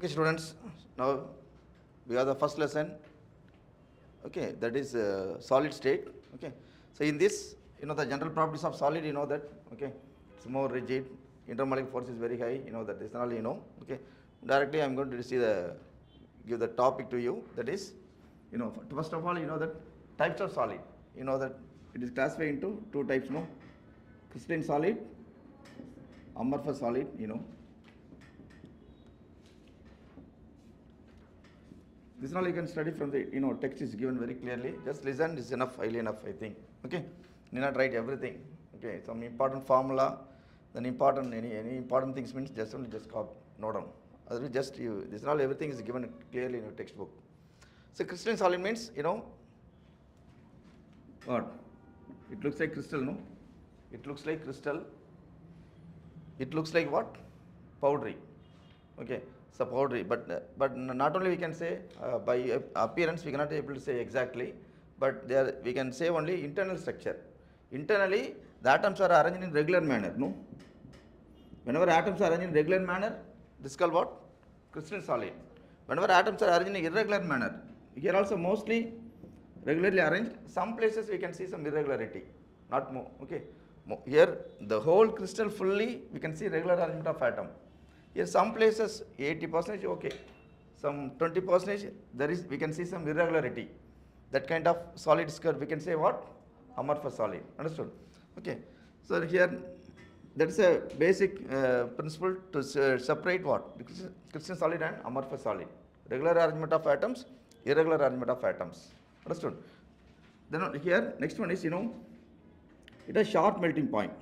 Okay, students, now we have the first lesson. Okay, that is solid state. Okay, so in this, the general properties of solid, that. Okay, it's more rigid. Intermolecular force is very high. That is all. Okay, directly I'm going to give the topic to you. That is, first of all, that types of solid. That it is classified into two types. Crystalline solid, amorphous solid. This all you can study from the text is given very clearly. Just listen, is enough, highly enough, I think. Okay, you not write everything. Okay, some important formula, then important any important things means just copy, note down. Otherwise, just this all everything is given clearly in your textbook. So crystalline solid means what? It looks like crystal, no? It looks like crystal. It looks like what? Powdery. Okay. So powdery, but not only we can say by appearance we cannot be able to say exactly, but there we can say only internal structure. Internally, the atoms are arranged in regular manner. No, whenever atoms are arranged in regular manner, this is called what? Crystalline solid. Whenever atoms are arranged in irregular manner, here also mostly regularly arranged. Some places we can see some irregularity, not more. Okay, here the whole crystal fully we can see regular arrangement of atom. Here some places 80% okay, some 20% we can see some irregularity. That kind of solid curve we can say what? Amorphous solid. Understood? Okay. So here that is a basic principle to separate what? Crystalline solid and amorphous solid. Regular arrangement of atoms, irregular arrangement of atoms. Understood? Then here next one is it has sharp melting point.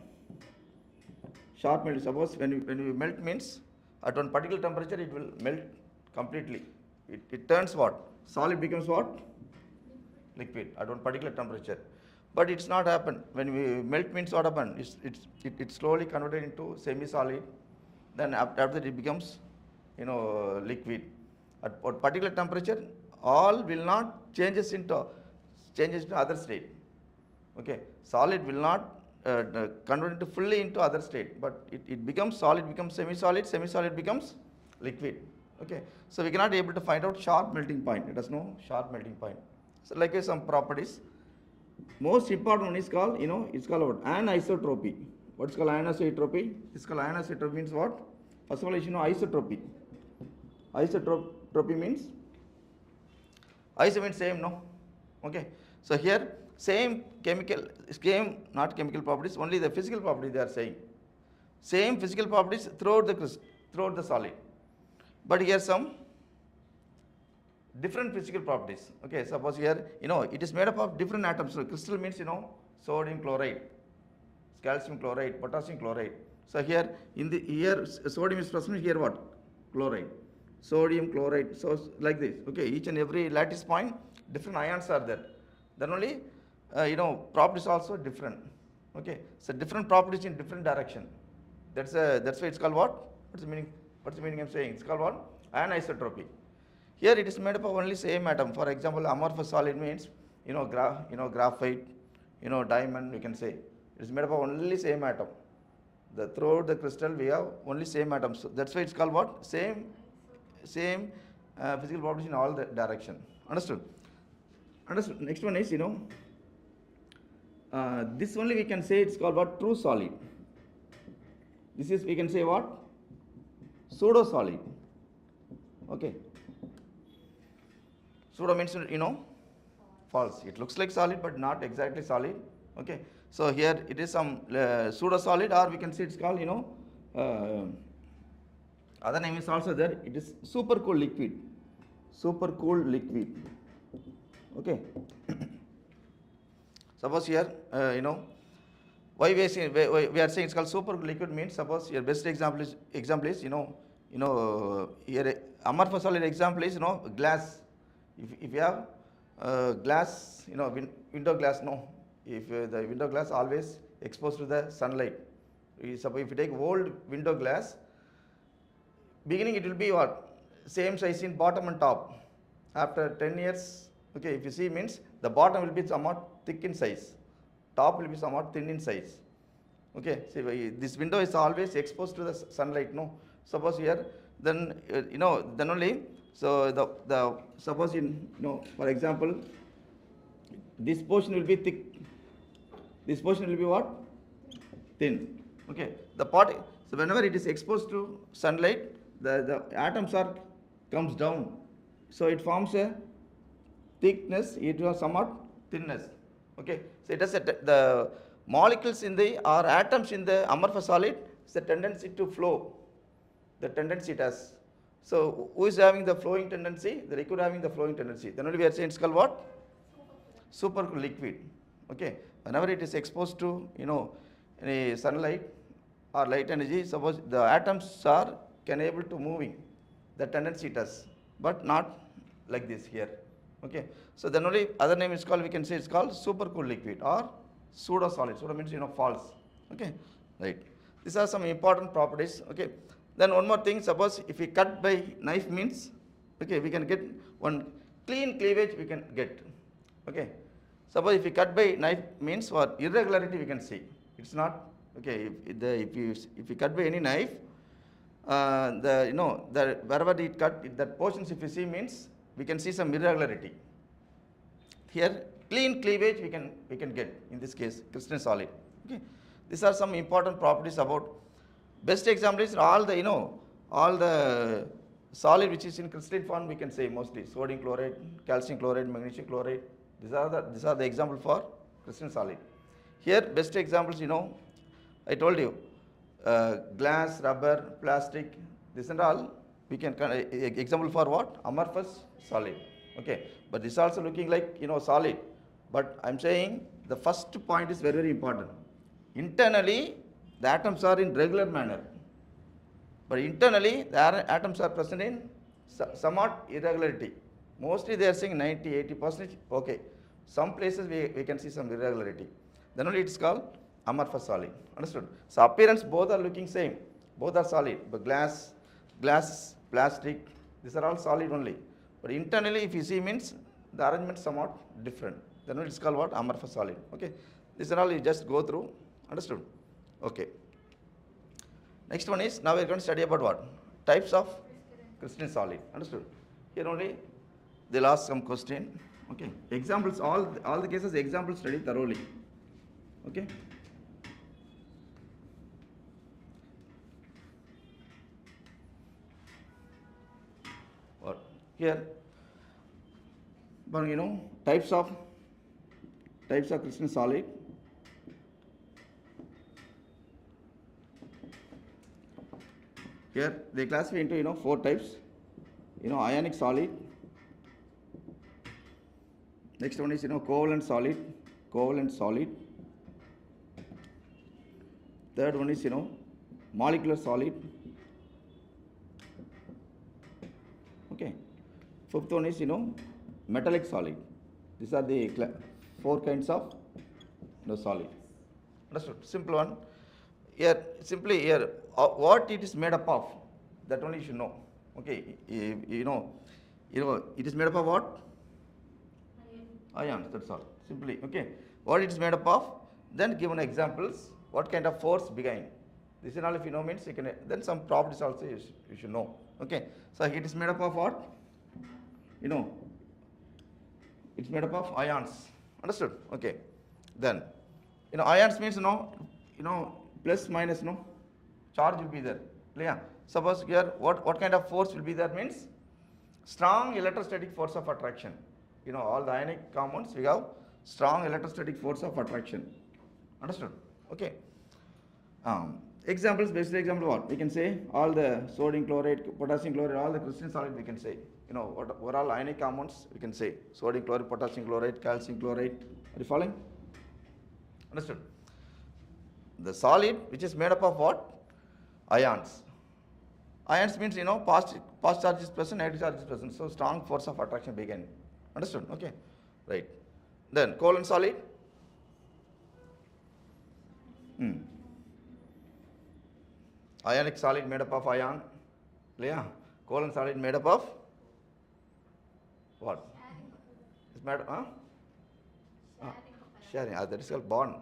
Sharp melting. Suppose when you melt means at one particular temperature it will melt completely. It turns what? Solid becomes what? Liquid at one particular temperature. But it's not happen. When we melt means what happen? It's slowly converted into semi-solid. Then after that it becomes liquid. At what particular temperature, all will not changes into other state. Okay, solid will not convert into fully into other state, but it becomes solid, becomes semi-solid, semi-solid becomes liquid. Okay, so we cannot be able to find out sharp melting point. It has no sharp melting point. So likewise some properties. Most important one is called it's called what? Anisotropy. What's called anisotropy? It's called anisotropy means what? First of all, you know isotropy. Isotropy means iso means same, no? Okay, so here same not chemical properties, only the physical properties they are saying. Same physical properties throughout the solid. But here some different physical properties. Okay, suppose here, it is made up of different atoms. So crystal means, sodium chloride, calcium chloride, potassium chloride. So here, here sodium is present, here what? Chloride. Sodium chloride. So like this. Okay, each and every lattice point, different ions are there. Then only properties also different. Okay, so different properties in different direction. That's why it's called what? What's the meaning I'm saying? It's called what? Anisotropy. Here it is made up of only same atom. For example, amorphous solid means graphite, diamond. We can say it is made up of only same atom. Throughout the crystal we have only same atoms. So that's why it's called what? Same physical properties in all the direction. Understood? Understood. Next one is this only we can say it's called what? True solid. This is we can say what? Pseudo solid. Okay. Pseudo means false. It looks like solid but not exactly solid. Okay. So here it is some pseudo solid, or we can say it's called other name is also there. It is super cool liquid. Super cool liquid. Okay. Suppose here, why we are saying it's called super liquid means, suppose your best example is here amorphous solid example is glass. If you have glass, window glass, no. If the window glass always exposed to the sunlight, suppose if you take old window glass, beginning it will be what? Same size in bottom and top. After 10 years, okay, if you see means the bottom will be somewhat thick in size, top will be somewhat thin in size. Okay, see this window is always exposed to the sunlight, no. Suppose here then then only, so the suppose for example, this portion will be thick, this portion will be what? Thin. Okay, the part, so whenever it is exposed to sunlight, the atoms are comes down, so it forms a thickness, it has somewhat thinness. Okay, so it has the molecules in the or atoms in the amorphous solid, it's a tendency to flow, the tendency it has. So who is having the flowing tendency? The liquid having the flowing tendency. Then only we are saying it's called what? Supercooled liquid. Okay, whenever it is exposed to any sunlight or light energy, suppose the atoms are can able to moving, the tendency it has, but not like this here. Okay, so then only other name is called, we can say it's called supercooled liquid or pseudo solid. Pseudo means false. Okay, right. These are some important properties. Okay, then one more thing, suppose if we cut by knife means, okay, we can get one clean cleavage we can get. Okay, suppose if we cut by knife means for irregularity we can see, it's not okay. If you cut by any knife, the wherever it cut, that portions if you see means we can see some irregularity. Here clean cleavage we can get in this case crystalline solid. Okay, these are some important properties about. Best example is all the solid which is in crystalline form, we can say mostly sodium chloride, calcium chloride, magnesium chloride. These are the example for crystalline solid. Here best examples, I told you, glass, rubber, plastic, this and all we can example for what? Amorphous solid. Okay, but this also looking like solid, but I'm saying the first point is very, very important. Internally the atoms are in regular manner, but internally the atoms are present in somewhat irregularity. Mostly they are saying 90-80%. Okay, some places we can see some irregularity, then only it's called amorphous solid. Understood? So appearance both are looking same, both are solid, but glass, plastic, these are all solid only, but internally if you see means the arrangement is somewhat different, then it's called what? Amorphous solid. Okay, these are all you just go through. Understood? Okay, next one is, now we are going to study about what? Types of crystalline solid. Understood? Here only they'll ask some question. Okay, examples, all the cases examples study thoroughly. Okay, what here, but types of crystalline solid. Here they classify into 4 types. Ionic solid. Next one is covalent solid. Third one is molecular solid. Okay. Fifth one is metallic solid. These are the 4 kinds of solid. Understood? Simple one. Here simply here what it is made up of, that only you should know. Okay, it is made up of what? Ions, that's all. Simply, okay, what it is made up of, then given examples, what kind of force behind. This is all if you know means you can, then some properties also you should know. Okay, so it is made up of what? It's made up of ions. Understood? Okay, then ions means plus minus charge will be there. Yeah. Suppose here what kind of force will be there means strong electrostatic force of attraction. All the ionic compounds we have strong electrostatic force of attraction. Understood? Okay. Examples, basic example what? We can say all the sodium chloride, potassium chloride, all the crystalline solid we can say. What all ionic compounds we can say. Sodium chloride, potassium chloride, calcium chloride. Are you following? Understood? The solid which is made up of what? Ions. Ions means positive charge is present, negative charge is present. So strong force of attraction began. Understood? Okay. Right. Then covalent solid. Ionic solid made up of ion. Yeah. Covalent solid made up of what? It's made sharing. That is called bond.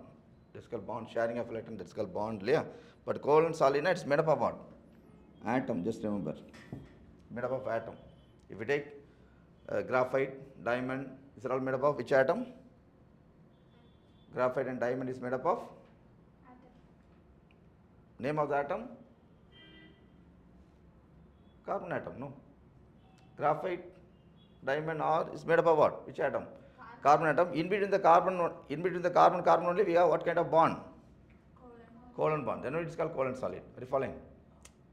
That's called bond. Sharing of electron. That's called bond. Yeah. But covalent solid, it's made up of what? Atom, just remember, made up of atom. If we take graphite, diamond, these are all made up of which atom? Graphite and diamond is made up of? Atom. Name of the atom? Carbon atom, no. Graphite, diamond, or is made up of what? Which atom? Carbon atom. In between the carbon only we have what kind of bond? Covalent bond. Then it is called covalent solid. Are you following?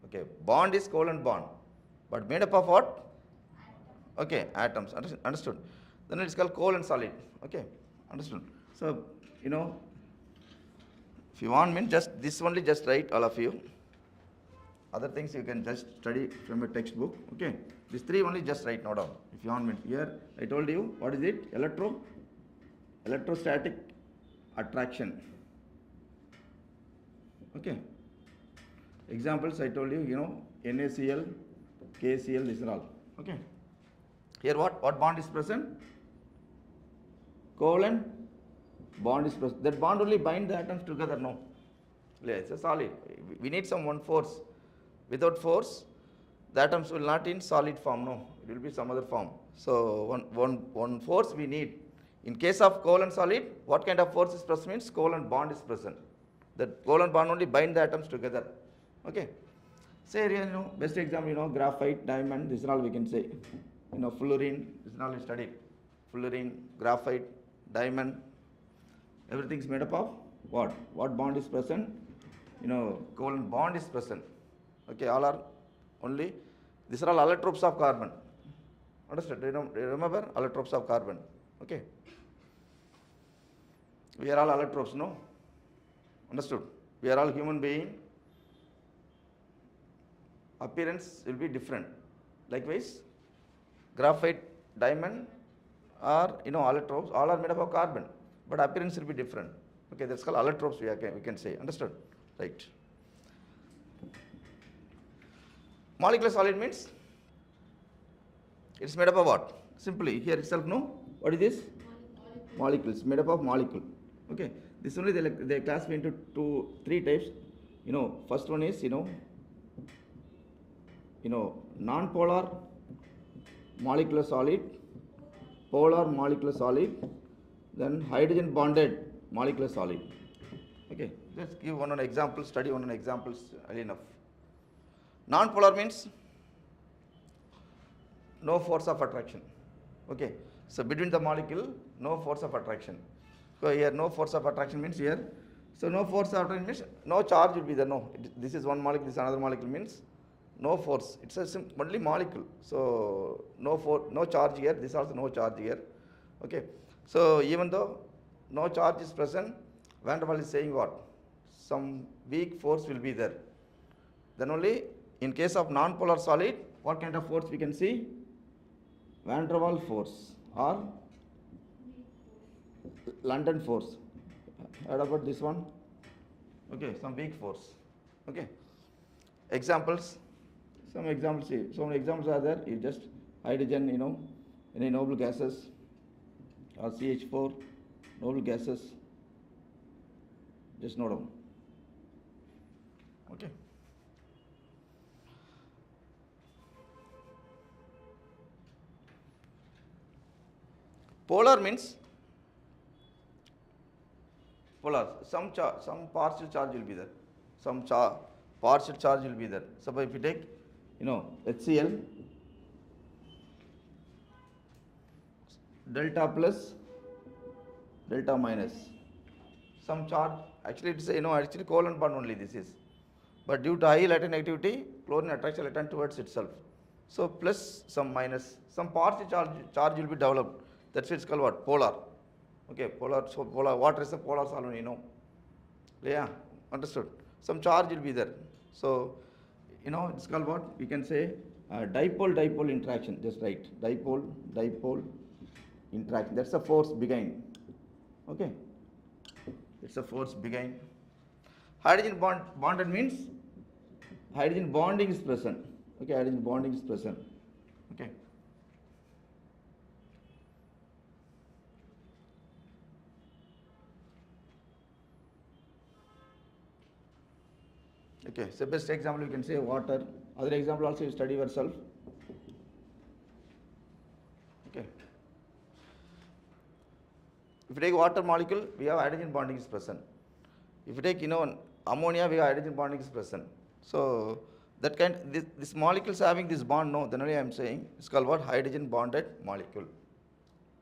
Okay. Bond is covalent bond, but made up of what? Okay, atoms. Understood. Then it is called covalent solid. Okay, understood. So if you want me, just this only just write all of you. Other things you can just study from a textbook. Okay, these three only just write now down. If you want me, here I told you what is it? Electrostatic attraction. Okay. Examples I told you, NaCl, KCl, these are all. Okay. Here what bond is present? Covalent bond is present. That bond only bind the atoms together, no? Yeah, it's a solid. We need some one force. Without force, the atoms will not in solid form, no. It will be some other form. So one force we need. In case of covalent solid, what kind of force is present means covalent bond is present. That covalent bond only bind the atoms together. Okay. Say here, best example, graphite, diamond, this is all we can say. Fullerene, this is all we studied. Fullerene, graphite, diamond, everything is made up of what? What bond is present? Covalent bond is present. Okay, all are only, these are all allotropes of carbon. Understood? Do you remember allotropes of carbon? Okay. We are all allotropes, no? Understood? We are all human being. Appearance will be different. Likewise, graphite, diamond are allotropes. All are made up of carbon, but appearance will be different. Okay, that's called allotropes. We can say. Understood? Right. Molecular solid means it's made up of what? Simply here itself, no? What is this? Molecules, made up of molecule. Okay. This only they classify into three types. First one is non-polar molecular solid, polar molecular solid, then hydrogen bonded molecular solid. Okay. Let's give one example. Study one examples early enough. Non-polar means no force of attraction. Okay. So between the molecule, no force of attraction. So here no force of attraction means here. So no force of attraction means no charge will be there. No. This is one molecule, this is another molecule means no force. It's a only molecule. So no charge here. This also no charge here. Okay. So even though no charge is present, Van der Waals is saying what? Some weak force will be there. Then only in case of non-polar solid, what kind of force we can see? Van der Waals force or London force. Heard about this one? Okay, some weak force. Okay. Examples. Some examples. See, so many examples are there. You just hydrogen, any noble gases or CH4, noble gases. Just note down. Okay. Polar means polar. Some partial charge will be there. Some partial charge will be there. So if you take, HCl, delta plus, delta minus. Some charge, actually it's actually covalent bond only this is. But due to high latent activity, chlorine attracts electron towards itself. So plus some minus, some partial charge will be developed. That's why it's called what? Polar. Okay, polar. So polar, water is a polar solvent, Yeah, understood. Some charge will be there. So, it's called what? We can say dipole interaction. Just write dipole interaction. That's a force behind. Okay, it's a force behind. Hydrogen bonded means hydrogen bonding is present. Okay, hydrogen bonding is present. Okay. Okay, so best example you can say water. Other example also you study yourself. Okay. If you take water molecule, we have hydrogen bonding is present. If you take ammonia, we have hydrogen bonding is present. So that this molecules having this bond, no, then only I am saying it's called what? Hydrogen bonded molecule.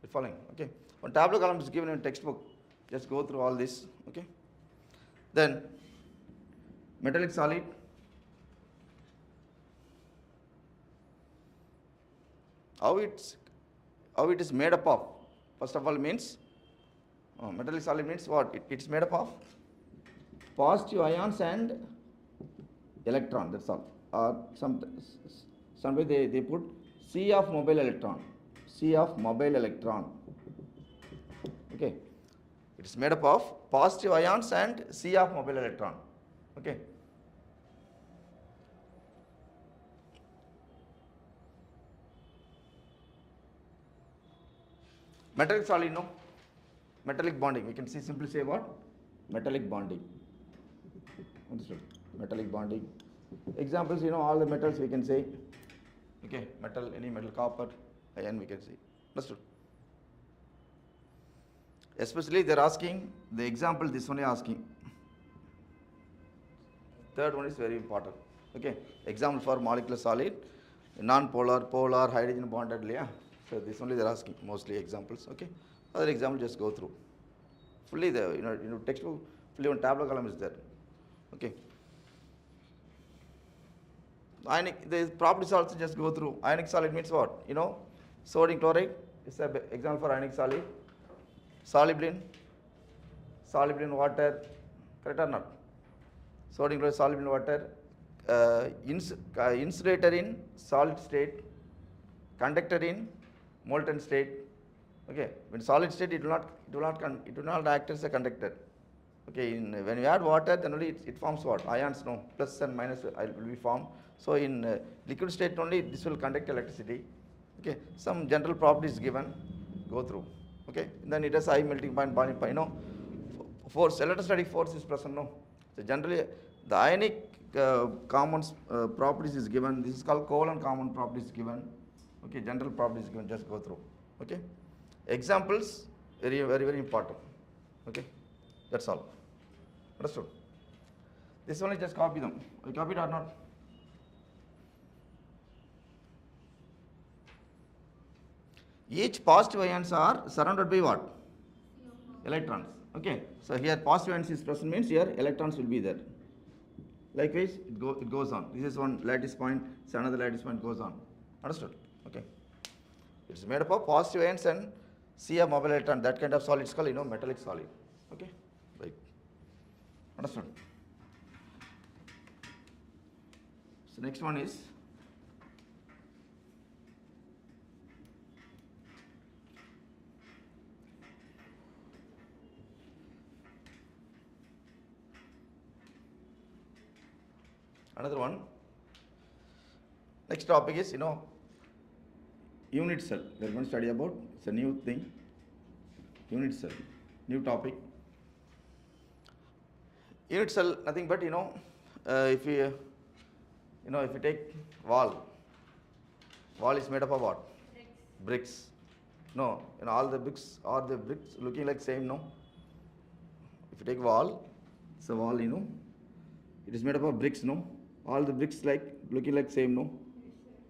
You following? Okay. One tableau column is given in textbook. Just go through all this. Okay. Then metallic solid. How it is made up of? First of all, means metallic solid means what? It's made up of positive ions and electron. That's all. Or some way they put C of mobile electron. C of mobile electron. Okay. It's made up of positive ions and C of mobile electron. Okay. Metallic solid, no? Metallic bonding. We can simply say what? Metallic bonding. Understood? Metallic bonding. Examples, all the metals we can say. Okay, metal, any metal, copper, iron we can say. Understood? Especially they're asking, the example this one is asking. Third one is very important. Okay, example for molecular solid, non-polar, polar, hydrogen bonded, yeah. So this only they're asking, mostly examples. Okay, other example just go through. Fully the textbook, fully on tableau column is there. Okay. Ionic, the properties also just go through. Ionic solid means what? Sodium chloride is an example for ionic solid. Soluble in water, correct or not? Sodium chloride soluble in water. Insulator in solid state, conductor in molten state. Okay, when solid state it will not act as a conductor. Okay, when you add water, then only it forms what? Ions, no, plus and minus will be formed. So in liquid state only this will conduct electricity. Okay, some general properties given, go through. Okay, and then it has high melting point, boiling point. Force, electrostatic force is present. No, so generally the ionic common properties is given. This is called covalent common properties given. Okay, general properties given. Just go through. Okay, examples very very very important. Okay, that's all. Understood? This only just copy them. You copied or not? Each positive ions are surrounded by what? Electrons. Okay, so here positive ions is present means here electrons will be there. Likewise, it goes on. This is one lattice point, so another lattice point goes on. Understood? Okay. It's made up of positive ions and C of mobile electron. That kind of solid is called metallic solid. Okay, right. Understood? So next one is another one. Next topic is unit cell. We are going to study about, it's a new thing, unit cell, new topic. Unit cell, nothing but if you take wall is made up of what? Bricks. No, all the bricks looking like same. No, if you take wall, it's a wall. It is made up of bricks. No, all the bricks looking like same. No,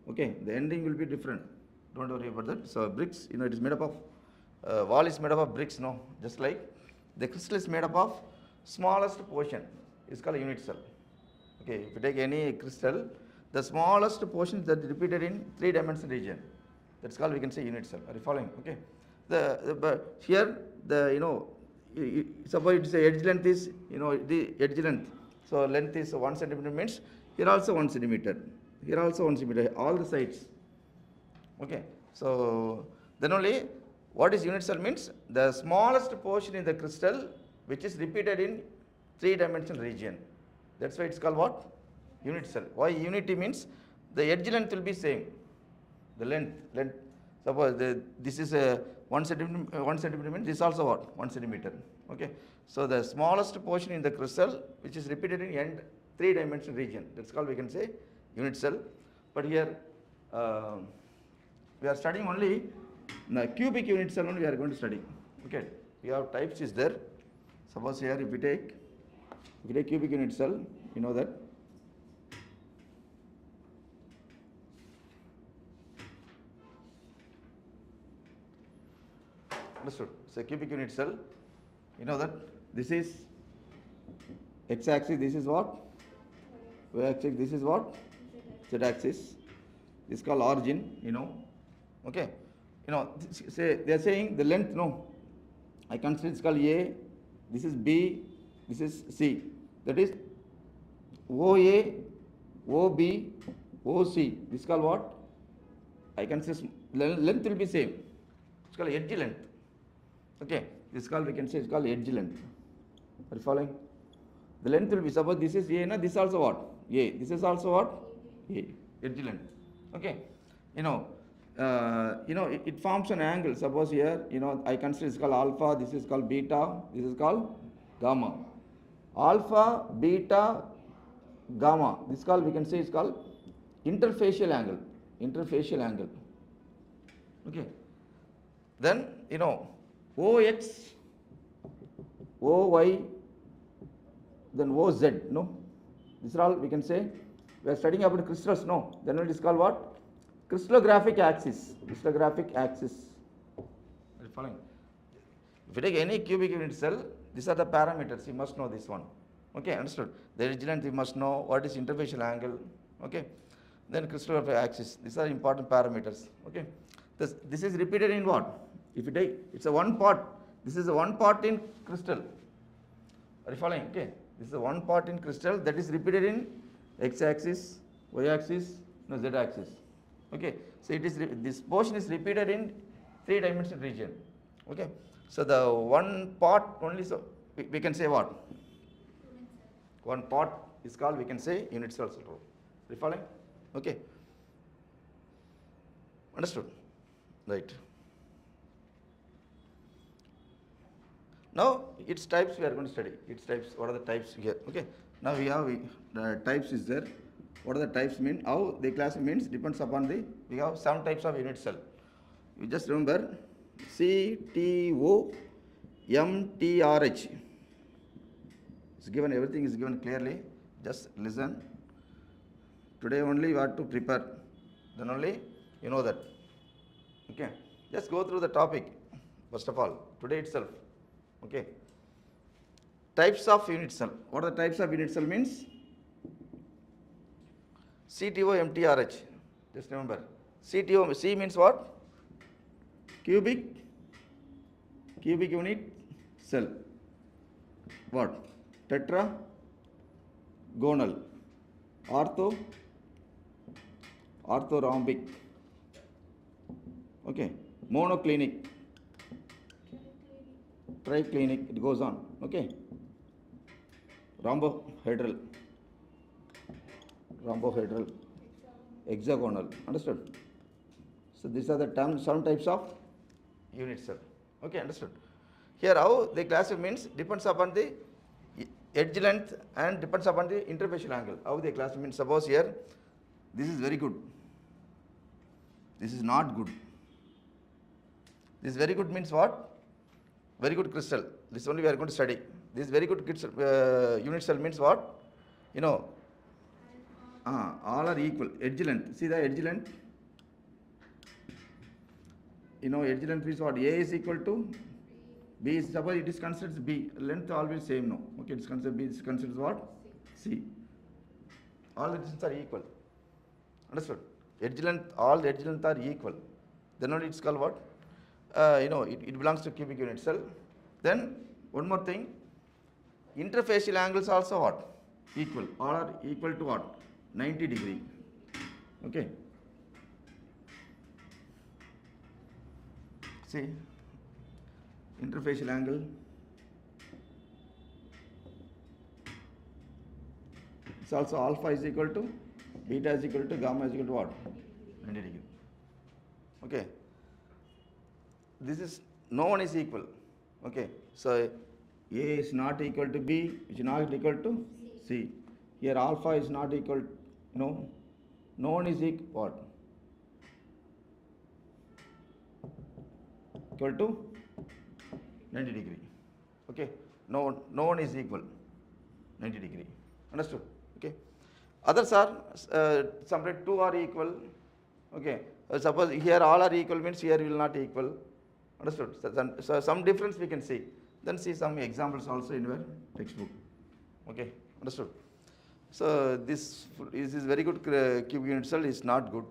okay, the ending will be different. Don't worry about that. So bricks, it is made up of wall is made up of bricks. No, just like the crystal is made up of smallest portion. It's called a unit cell. Okay, if you take any crystal, the smallest portion that is repeated in 3-dimensional region, that's called, we can say, unit cell. Are you following? Okay. But here suppose it's a edge length is the edge length. So length is 1 centimeter means here also 1 centimeter. Here also 1 centimeter. All the sides. Okay. So then only what is unit cell means the smallest portion in the crystal which is repeated in 3-dimensional region. That's why it's called what? Unit cell. Why unity means the edge length will be same. The length. Suppose this is a 1 centimeter means this also what? 1 centimeter. Okay. So the smallest portion in the crystal which is repeated in end 3-dimensional region. That's called, we can say, unit cell. But here we are studying only the cubic unit cell only we are going to study. Okay, we have types is there. Suppose here if we take cubic unit cell, you know that. Understood? So cubic unit cell, you know that this is x-axis, this is what? Y-axis, this is what? Z-axis. This is called origin, you know. Okay. You know, say they are saying the length, no. I consider it's called A, this is B, this is C. That is OA, OB, OC. This is called what? I consider length will be same. It's called edge length. Okay. This is called, we can say it's called edge length. Are you following? The length will be, suppose this is A, na, this is also what? A. This is also what? A. Edge length. Okay. You know, it forms an angle. Suppose here, you know, I consider it's called alpha, this is called beta, this is called gamma. Alpha, beta, gamma. This is called, we can say it's called interfacial angle. Interfacial angle. Okay. Then, you know, OX, OY, then OZ, no? These are all, we can say, we are studying about crystals, no? Then it is called what? Crystallographic axis. Crystallographic axis. Are you following? If you take any cubic unit cell, these are the parameters. You must know this one. Okay, understood? The edge length, you must know what is interfacial angle. Okay. Then crystallographic axis. These are important parameters. Okay. This is repeated in what? If you take, it's a one part. This is a one part in crystal. Are you following? Okay. This is a one part in crystal that is repeated in x-axis, y-axis, no, z-axis. Okay. So it is this portion is repeated in 3-dimensional region. Okay. So the one part only, so we can say what? One part is called, we can say, unit cell. Are you following? Okay. Understood? Right. Now its types we are going to study. Its types, what are the types here? Okay. Now we have the types is there. What are the types mean? How they class means depends upon the, we have 7 types of unit cell. You just remember CTOMTRH. It's given, everything is given clearly. Just listen. Today only you have to prepare. Then only you know that. Okay. Just go through the topic first of all. Today itself. Okay. Types of unit cell. What are the types of unit cell means? CTOMTRH. Just remember. CTO, C means what? Cubic unit cell. What? Tetragonal. Orthorhombic. Okay. Monoclinic. Triclinic. It goes on. Okay. Rhombohedral. Hexagonal. Understood? So these are the terms, some types of unit cell. Okay, understood? Here how they classify means depends upon the edge length and depends upon the interfacial angle. How they classify means, suppose here this is very good. This is not good. This very good means what? Very good crystal. This only we are going to study. This very good unit cell means what? You know, all are equal. Edge length. See the edge length? You know, edge length is what? A is equal to B. Is, suppose it is considered B. Length always same, no. Okay, it is considered B. It is considered what? C. All the distances are equal. Understood? Edge length, all the edge length are equal. Then only it's called what? You know, it belongs to cubic unit cell. Then one more thing. Interfacial angles also what? Equal. All are equal to what? 90 degree. Okay. See, interfacial angle. It's also alpha is equal to beta is equal to gamma is equal to what? 90 degree. Okay. This is, no one is equal. Okay. So A is not equal to B, which is not equal to C. here alpha is not equal, no one is equal what? Equal to 90 degree. Okay, no one is equal 90 degree. Understood? Okay. Others are separate, two are equal. Okay. Suppose here all are equal means here will not equal. Understood? So some difference we can see. Then see some examples also in your textbook. Okay. Understood? So this is very good. Cubic unit cell is not good.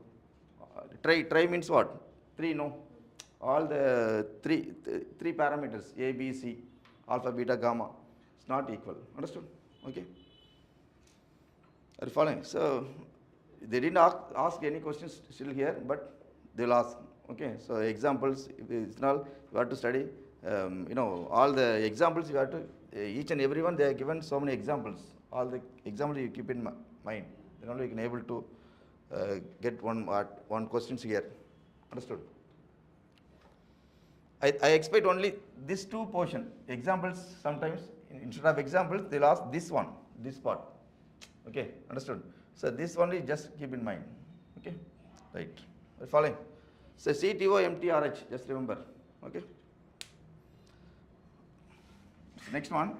Try means what? 3, no. All the three parameters A, B, C, alpha, beta, gamma, it's not equal. Understood? Okay. Are you following? So they didn't ask any questions still here, but they'll ask. Okay. So examples, it's not, you have to study. All the examples you have to, each and every one they are given so many examples. All the examples you keep in mind. Then only you can able to get one questions here. Understood? I expect only this two portion. Examples sometimes, instead of examples, they'll ask this one, this part. Okay, understood? So this only just keep in mind. Okay, right. Are you following? So CTO, just remember. Okay. Next one.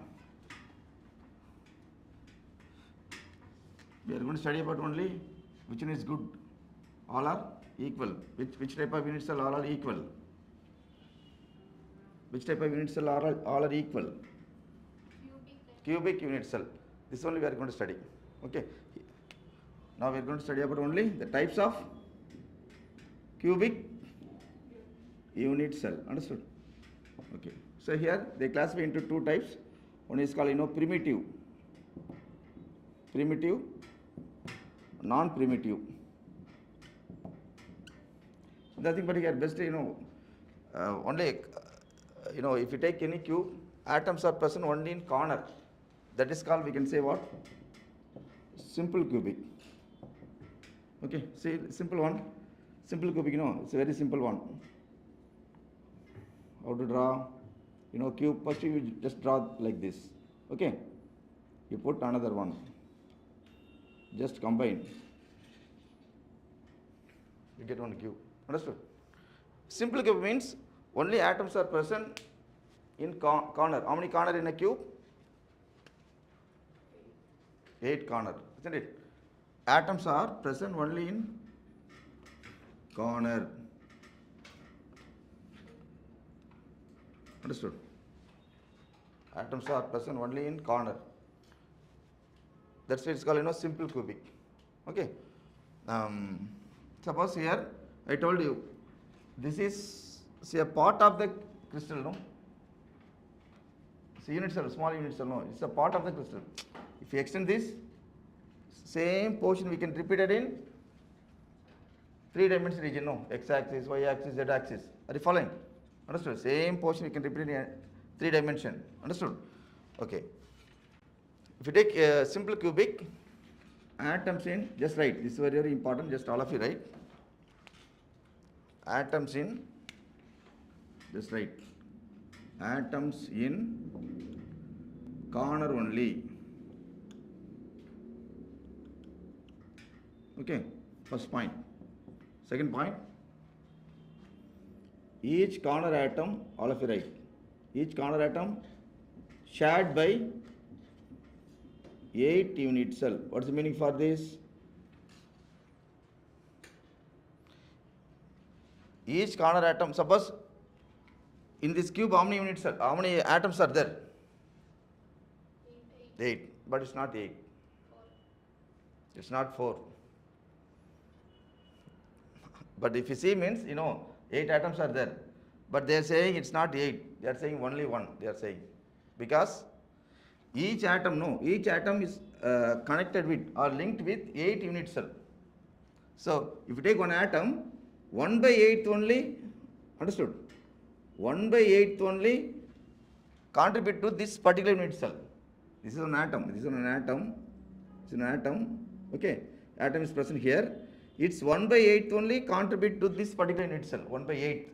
We are going to study about only which one is good. All are equal. Which type of unit cell all are equal? Which type of unit cell all are equal? Cubic unit cell. This only we are going to study. Okay. Now we are going to study about only the types of cubic unit cell. Understood? Okay. So here they classify into two types. One is called primitive, non-primitive. Nothing but here best only. If you take any cube, atoms are present only in corner. That is called, we can say what? Simple cubic. Okay, see, simple one. Simple cubic, it's a very simple one. How to draw? Cube, first you just draw like this. Okay, you put another one. Just combine. You get one cube. Understood? Simple cube means only atoms are present in corner. How many corner in a cube? 8 corner, isn't it? Atoms are present only in corner. Understood? Atoms are present only in corner. That's why it's called simple cubic. Okay. Suppose here I told you this is a part of the crystal, no? It's a unit cell, small unit cell, no? It's a part of the crystal. If you extend this, same portion we can repeat it in 3-dimensional region, no? X-axis, Y-axis, Z-axis. Are you following? Understood? Same portion we can repeat in 3 dimension. Understood? Okay. If you take a simple cubic, atoms in, just write. This is very, very important. Just all of you write. Atoms in, just write. Atoms in corner only. Okay. First point. Second point. Each corner atom, all of you write. Each corner atom shared by 8 unit cell. What's the meaning for this? Each corner atom, suppose in this cube how many units are, how many atoms are there? 8. But it's not 8. It's not 4. But if you see means, 8 atoms are there. But they are saying it's not 8. They are saying only 1. They are saying. Because each atom is connected with or linked with 8 unit cell. So if you take one atom, 1/8 only, understood? 1/8 only contribute to this particular unit cell. This is an atom. This is an atom. It's an atom. Okay. Atom is present here. It's 1/8 only contribute to this particular unit cell. 1/8.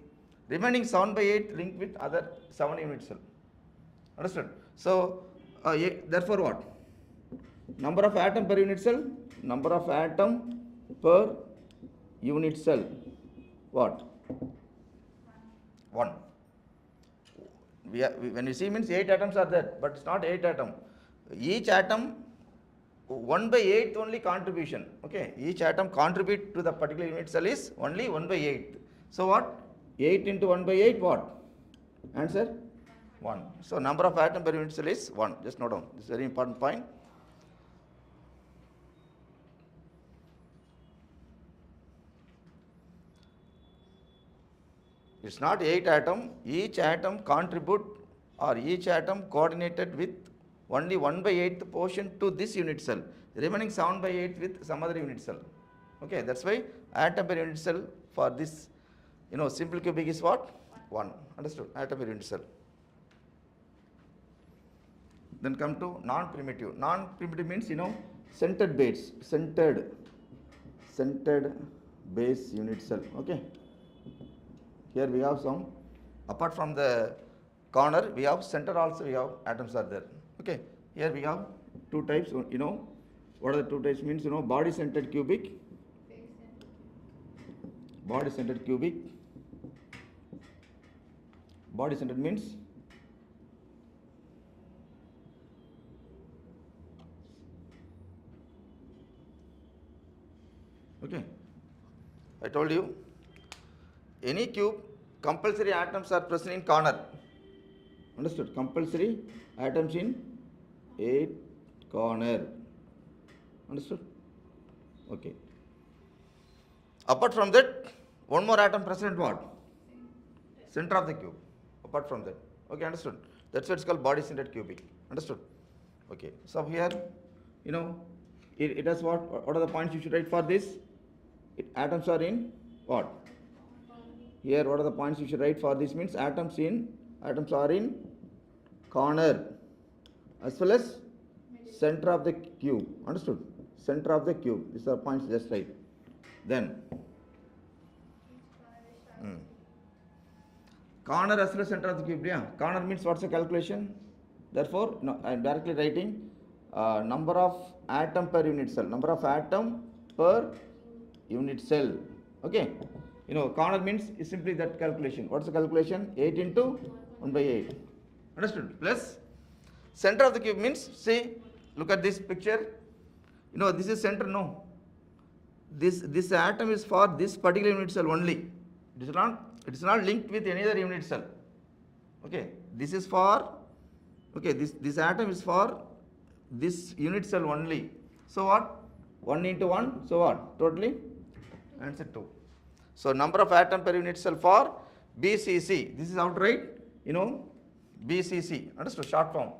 Remaining 7/8 linked with other 7 unit cell. Understood? So therefore what? Number of atom per unit cell? Number of atom per unit cell. What? 1. When you see means 8 atoms are there, but it's not 8 atom. Each atom 1/8 only contribution. Okay, each atom contribute to the particular unit cell is only 1/8. So what? 8 into 1/8 what? Answer? 1. So number of atom per unit cell is 1. Just note down. This is a very important point. It's not 8 atom. Each atom contribute or each atom coordinated with only 1/8 portion to this unit cell. Remaining 7/8 with some other unit cell. Okay, that's why atom per unit cell for this, simple cubic is what? 1. Understood? Atom per unit cell. Then come to non-primitive. Non-primitive means, centered base. Centered base unit cell. Okay. Here we have some, apart from the corner, we have center also, we have atoms are there. Okay. Here we have 2 types, what are the 2 types means, body centered cubic. Body centered cubic. Body centered means okay. I told you, any cube, compulsory atoms are present in corner. Understood? Compulsory atoms in 8 corner. Understood? Okay. Apart from that, one more atom present what? Center of the cube. Apart from that. Okay, understood? That's why it's called body centered cubic. Understood? Okay. So here, it has what? What are the points you should write for this? Atoms are in what? Here, what are the points you should write for this means atoms are in corner as well as center of the cube. Understood? Center of the cube. These are points just right. Then corner as well as center of the cube. Yeah. Corner means what's the calculation? Therefore, I am directly writing number of atom per unit cell. Number of atom per unit cell. Okay. Corner means is simply that calculation. What's the calculation? 8 into 1/8. Understood? Plus center of the cube means, see, look at this picture. This is center, no. This atom is for this particular unit cell only. It is not linked with any other unit cell. Okay. This is for, okay, this atom is for this unit cell only. So what? 1 into 1. So what? Totally? Answer 2. So number of atom per unit cell for BCC. This is outright, BCC. Understood? Short form.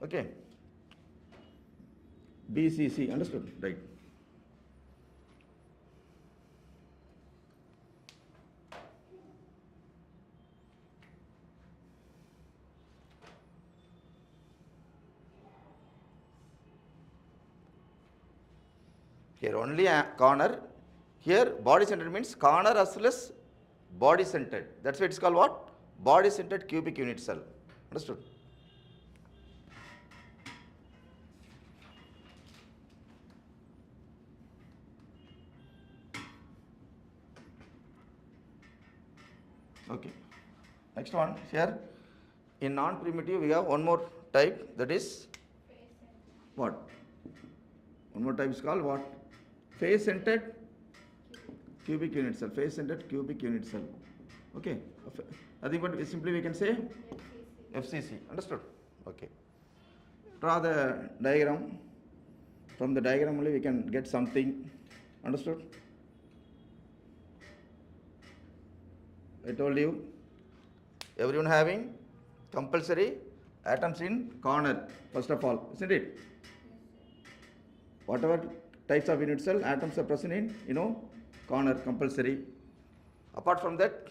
Okay. BCC. Understood? Right. Here only a corner. Here body centered means corner as well as body centered. That's why it's called what? Body centered cubic unit cell. Understood? Okay. Next one here. In non-primitive we have one more type, that is what? One more type is called what? Face centered cubic unit cell. Face centered cubic unit cell. Okay. Nothing but simply we can say FCC. Understood? Okay. Draw the diagram. From the diagram only we can get something. Understood? I told you, everyone having compulsory atoms in corner, first of all, isn't it? Whatever types of unit cell, atoms are present in, corner, compulsory. Apart from that,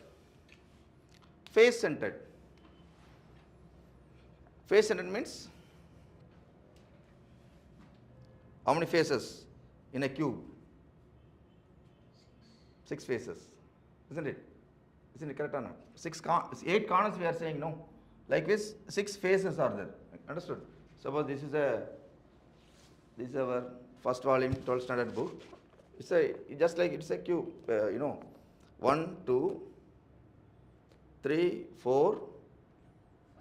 face centered. Face centered means how many faces in a cube? 6 faces, isn't it? Isn't it correct or not? 8 corners we are saying, no. Like this, 6 faces are there. Understood? Suppose this is This is our first volume 12th standard book. It's just like it's a cube, 1, 2, 3, 4,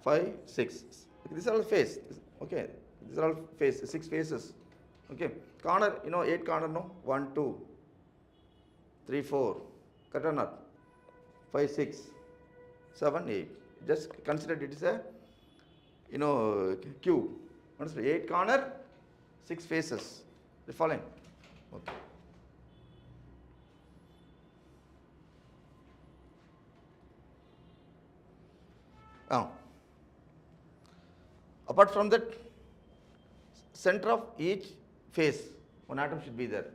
5, 6. These are all face. Okay, these are all face, 6 faces. Okay, corner, 8 corner, no? 1, 2, 3, 4. Correct or not? 5, 6, 7, 8. Just consider it is a, cube. Understood? 8 corner, 6 faces. The following. Okay. Now, apart from that, center of each face, one atom should be there.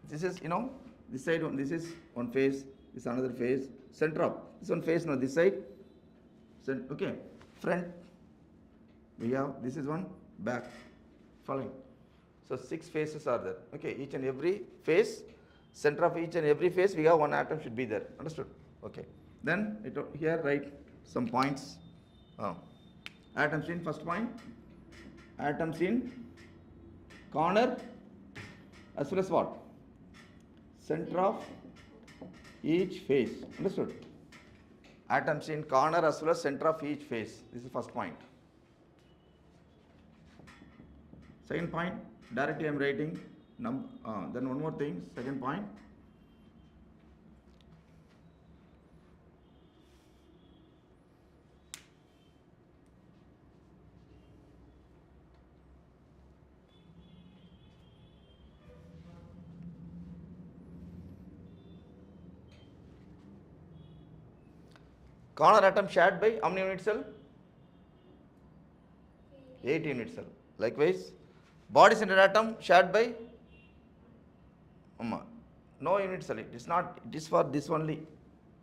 This is, this side one, this is one face, this another face, center of, this one face, no, this side, okay, front, we have, this is one, back, following. So 6 faces are there, okay, each and every face, center of each and every face, we have one atom should be there, understood? Okay, then here write some points. Atoms in, first point, atoms in corner as well as what? Center of each face, understood? Atoms in corner as well as center of each face. This is the first point. Second point, directly I am writing, then one more thing, second point. Corner atom shared by how many unit cell? 8 unit cell. Likewise, body center atom shared by no unit cell. It is not. It is for this only.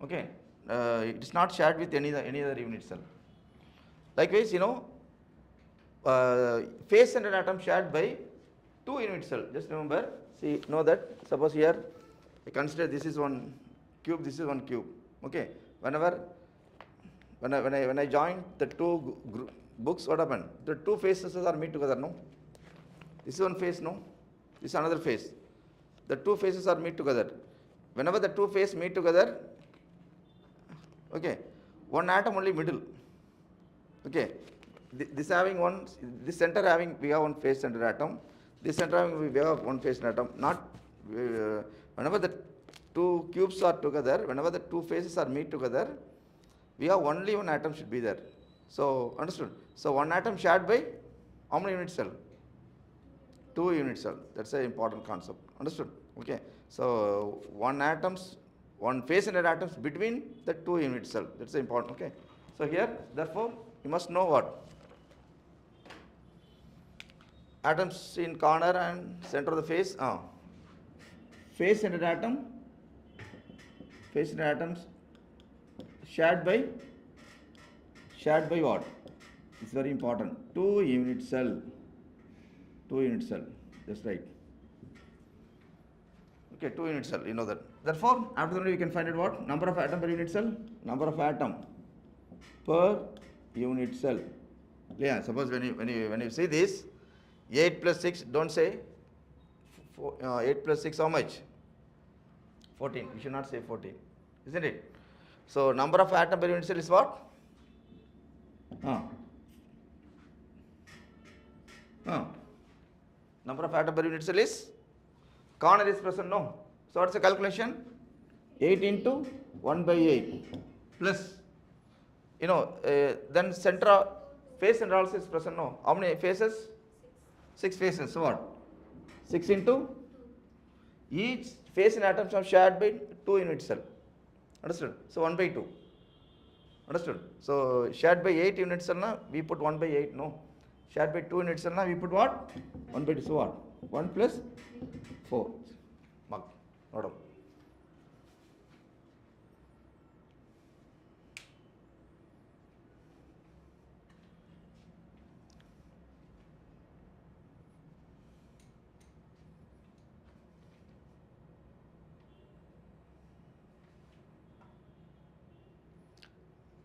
Okay. It is not shared with any other unit cell. Likewise, face center atom shared by 2 unit cell. Just remember. See, know that. Suppose here, I consider this is one cube. This is one cube. Okay. When I join the two books, what happened? The 2 faces are meet together, no? This is one face, no? This is another face. The 2 faces are meet together. Whenever the 2 faces meet together, okay, one atom only middle. Okay, this having one, this center having, we have one face center atom. This center having, we have one face center atom. Not, whenever the 2 cubes are together, whenever the 2 faces are meet together, we have only one atom should be there. So, understood? So, one atom shared by how many unit cell? 2 unit cell. That's an important concept. Understood? Okay. So, one face center atoms between the 2 unit cell. That's important. Okay. So, here, therefore, you must know what? Atoms in corner and center of the face. Face center atoms shared by what? It's very important. 2 unit cell. 2 unit cell. That's right. Okay, 2 unit cell. You know that. Therefore, after that we can find out what? Number of atom per unit cell. Number of atom per unit cell. Yeah. Suppose when you see this, 8 plus 6. Don't say 8 plus 6. How much? 14. We should not say 14. Isn't it? So, number of atom per unit cell is what? Number of atom per unit cell is? Corner is present, no? So, what's the calculation? 8 into 1 by 8 plus, then center, face center also is present, no? How many faces? 6 faces. So, what? 6 into each face and atoms are shared by 2 unit cell. Understood? So 1 by 2. Understood? So shared by 8 unit cell, na, we put 1 by 8, no. Shared by 2 unit cell, na, we put what? 1 by 2. So what? 1 plus 4. Mark. Note down.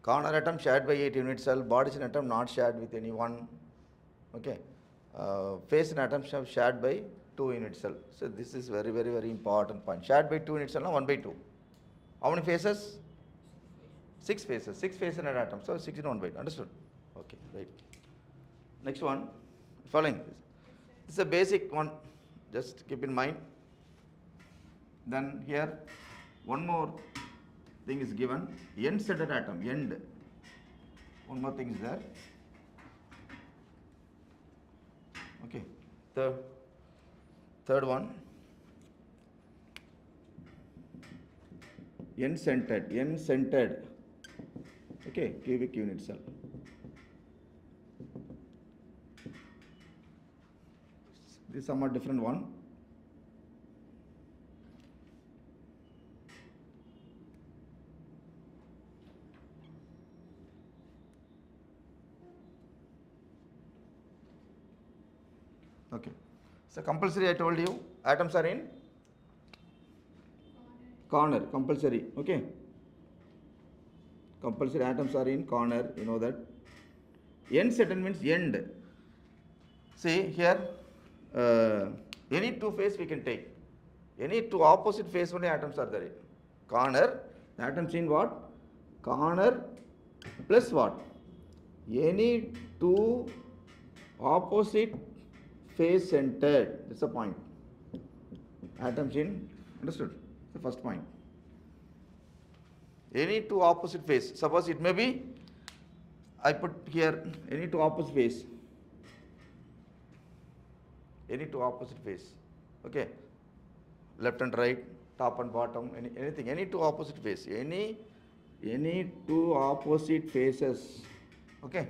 Corner atom shared by 8 unit cell, body cell atom not shared with anyone. Okay. face in atom shared by 2 unit cell. So this is very, very, very important point. Shared by 2 unit cell, now 1 by 2. How many faces? 6 faces. 6 faces in an atom. So 6 in 1 by 2. Understood? Okay, right. Next one. Following. This is a basic one. Just keep in mind. Then here, one more thing is given. End-centered atom. End. One more thing is there. Okay. The third one. End-centered. Okay, cubic unit cell. This is somewhat different one. Okay. So compulsory, I told you, atoms are in corner, compulsory. Okay. Compulsory atoms are in corner, you know that. End-centered means end. See here, any two face we can take. Any two opposite face only atoms are there. Corner, the atoms in what? Corner plus what? Any two opposite face centered. That's the point. Atoms in, understood? The first point. Any two opposite face. Suppose it may be, I put here any two opposite face. Any two opposite face. Okay. Left and right, top and bottom, anything. Any two opposite face. Any two opposite faces. Okay.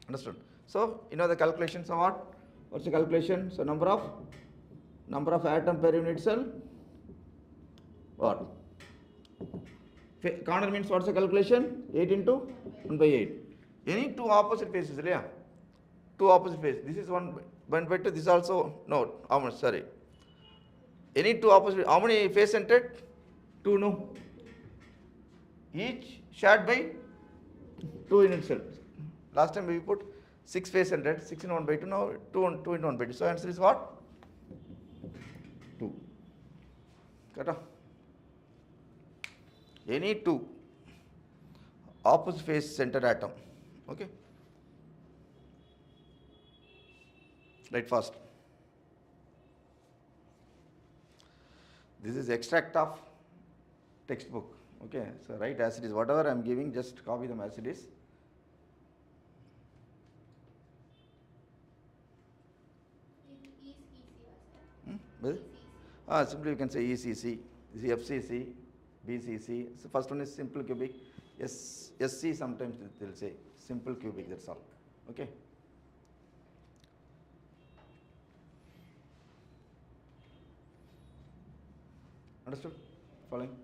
Understood? So, you know the calculations are what? What's the calculation? So, number of atom per unit cell. What? Corner means what's the calculation? 8 into 1 by 8. Any two opposite faces, yeah? Two opposite faces. This is 1 by 2. This is also, no, how much? Sorry. Any two opposite, how many face centered? 2, no? Each shared by 2 unit cells. Last time we put 6 face centered, 6 in 1 by 2, now 2 into 1 by 2. So answer is what? 2. Correct? Any two opposite face centered atom. Okay? Write fast. This is extract of textbook. Okay? So write as it is. Whatever I am giving, just copy them as it is. Simply you can say ECC, FCC, BCC. So first one is simple cubic. SC sometimes they will say simple cubic. That's all. Okay. Understood? Following.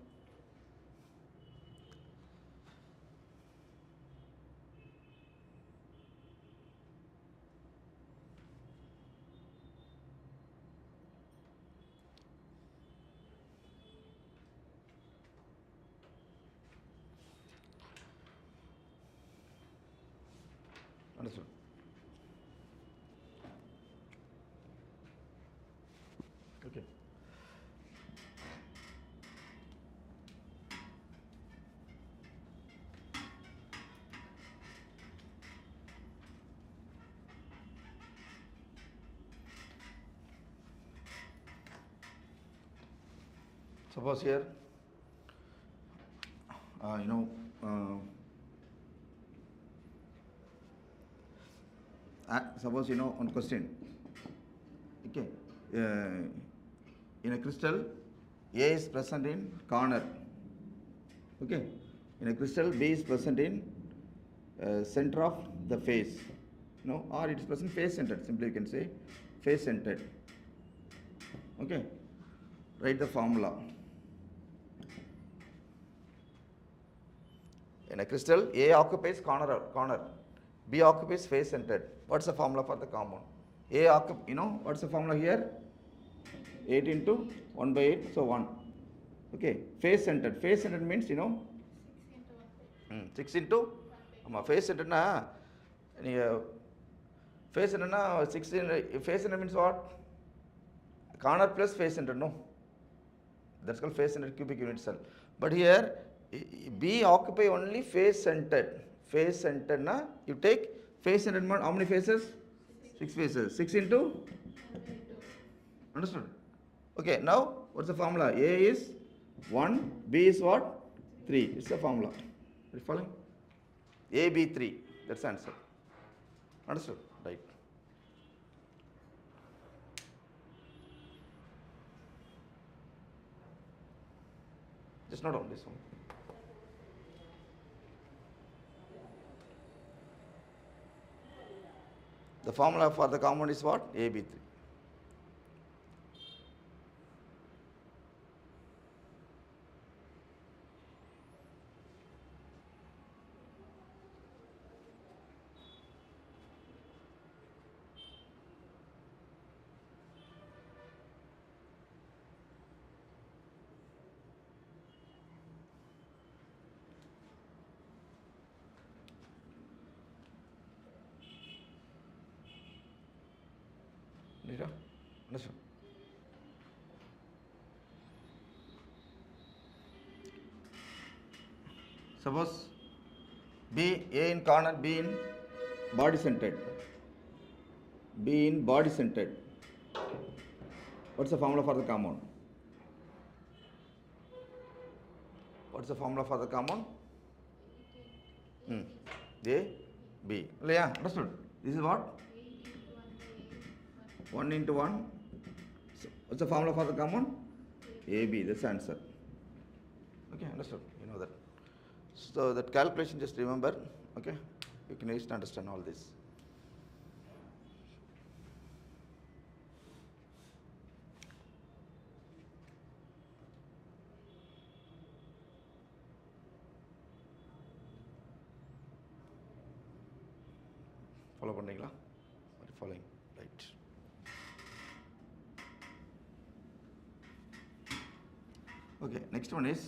Understood. Okay. Suppose here, suppose one question. Okay, in a crystal, A is present in corner. Okay, in a crystal, B is present in center of the face. Or it is present face centered. Simply you can say face centered. Okay, write the formula. In a crystal, A occupies corner, B occupies face centered. What's the formula for the compound? A what's the formula here? 8 into 1 by 8, so 1. Okay, face centered. Face centered means 6 into face centered na. Face center na 16. Face center means what? Corner plus face center, no. That's called face center cubic unit cell. But here B occupy only face centered. Face centered na you take face centered how many faces? 6 faces. 6 into? Understood? Okay, now what's the formula? A is 1, B is what? 3. It's the formula. Are you following? A, B, 3. That's the answer. Understood? Right. Just note down this one. The formula for the compound is what? AB3. Understood? Suppose B, A in corner, B in body centered. B in body centered. What's the formula for the compound? What's the formula for the compound? A, B. Yeah, understood. This is what? 1 into 1. So what's the formula for the compound? AB. That's the answer. Okay, understood. You know that. So that calculation, just remember. Okay, you can easily understand all this. Follow பண்ணீங்களா? Following, right? Okay, next one is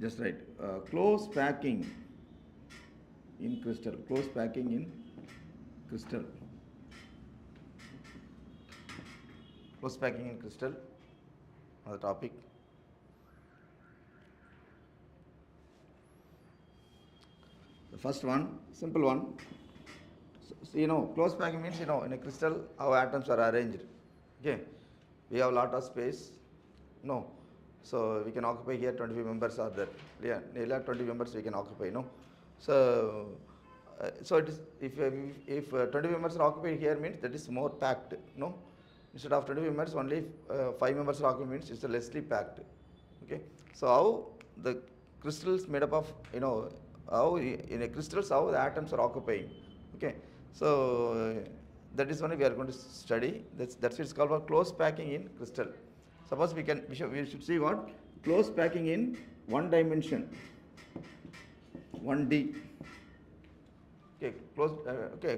just right. Close packing in crystal. Close packing in crystal. Close packing in crystal. Another topic. The first one, simple one. So, you know, close packing means, you know, in a crystal, how atoms are arranged. Okay, we have a lot of space. No, so we can occupy here 25 members are there. Yeah, 20 members we can occupy. No, so so it is if 20 members are occupied here means that is more packed. No, instead of 20 members only 5 members are occupied means it's lessly packed. Okay, so how the crystals made up of, you know, how in a crystals how the atoms are occupying. Okay, so that is one we are going to study. That's what it's called for close packing in crystal. Suppose we should see what close packing in one dimension, 1D. Okay,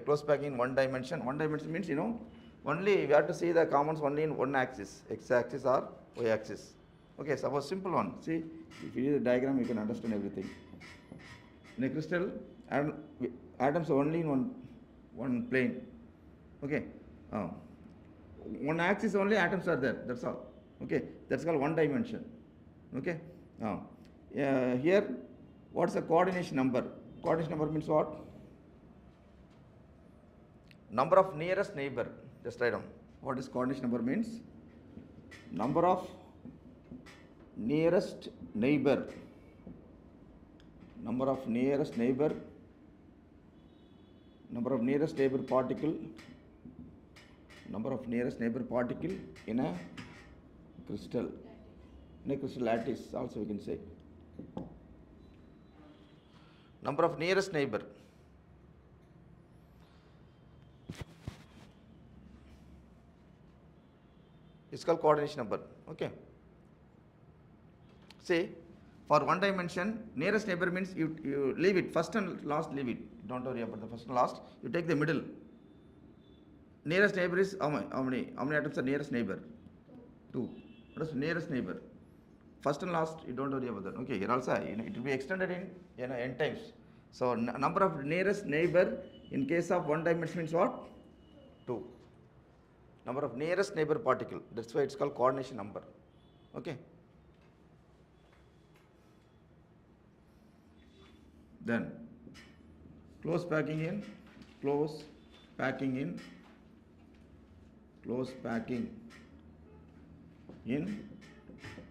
close packing in one dimension. One dimension means, you know, only we have to see the compounds only in one axis, x-axis or y-axis. Okay, suppose simple one. See, if you use the diagram, you can understand everything. In a crystal, atoms are only in one plane. Okay, one axis only atoms are there. That's all. Okay, that's called one dimension. Okay, here, what's the coordination number? Coordination number means what? Number of nearest neighbor. Just write down. What is coordination number means? Number of nearest neighbor. Number of nearest neighbor. Number of nearest neighbor particle. Number of nearest neighbor particle in a crystal. In a crystal lattice also we can say. Number of nearest neighbor. It's called coordination number. Okay. See, for one dimension, nearest neighbor means you leave it, first and last leave it. Don't worry about the first and last. You take the middle. Nearest neighbor is how many atoms are nearest neighbor? 2. What is nearest neighbor? First and last, you don't worry about that. Okay, here also it will be extended in n times. So number of nearest neighbor in case of one dimension means what? 2. Number of nearest neighbor particle. That's why it's called coordination number. Okay. Then close packing in, close packing in, close packing in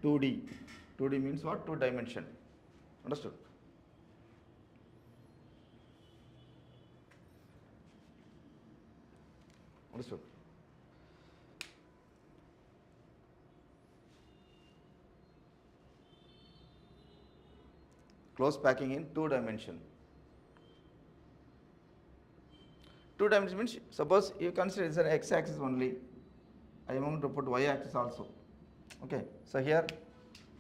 2D. 2D means what? 2 dimension. Understood? Understood? Close packing in 2 dimension. 2 dimension means, suppose you consider it's an x-axis only. I am going to put y-axis also. Okay. So here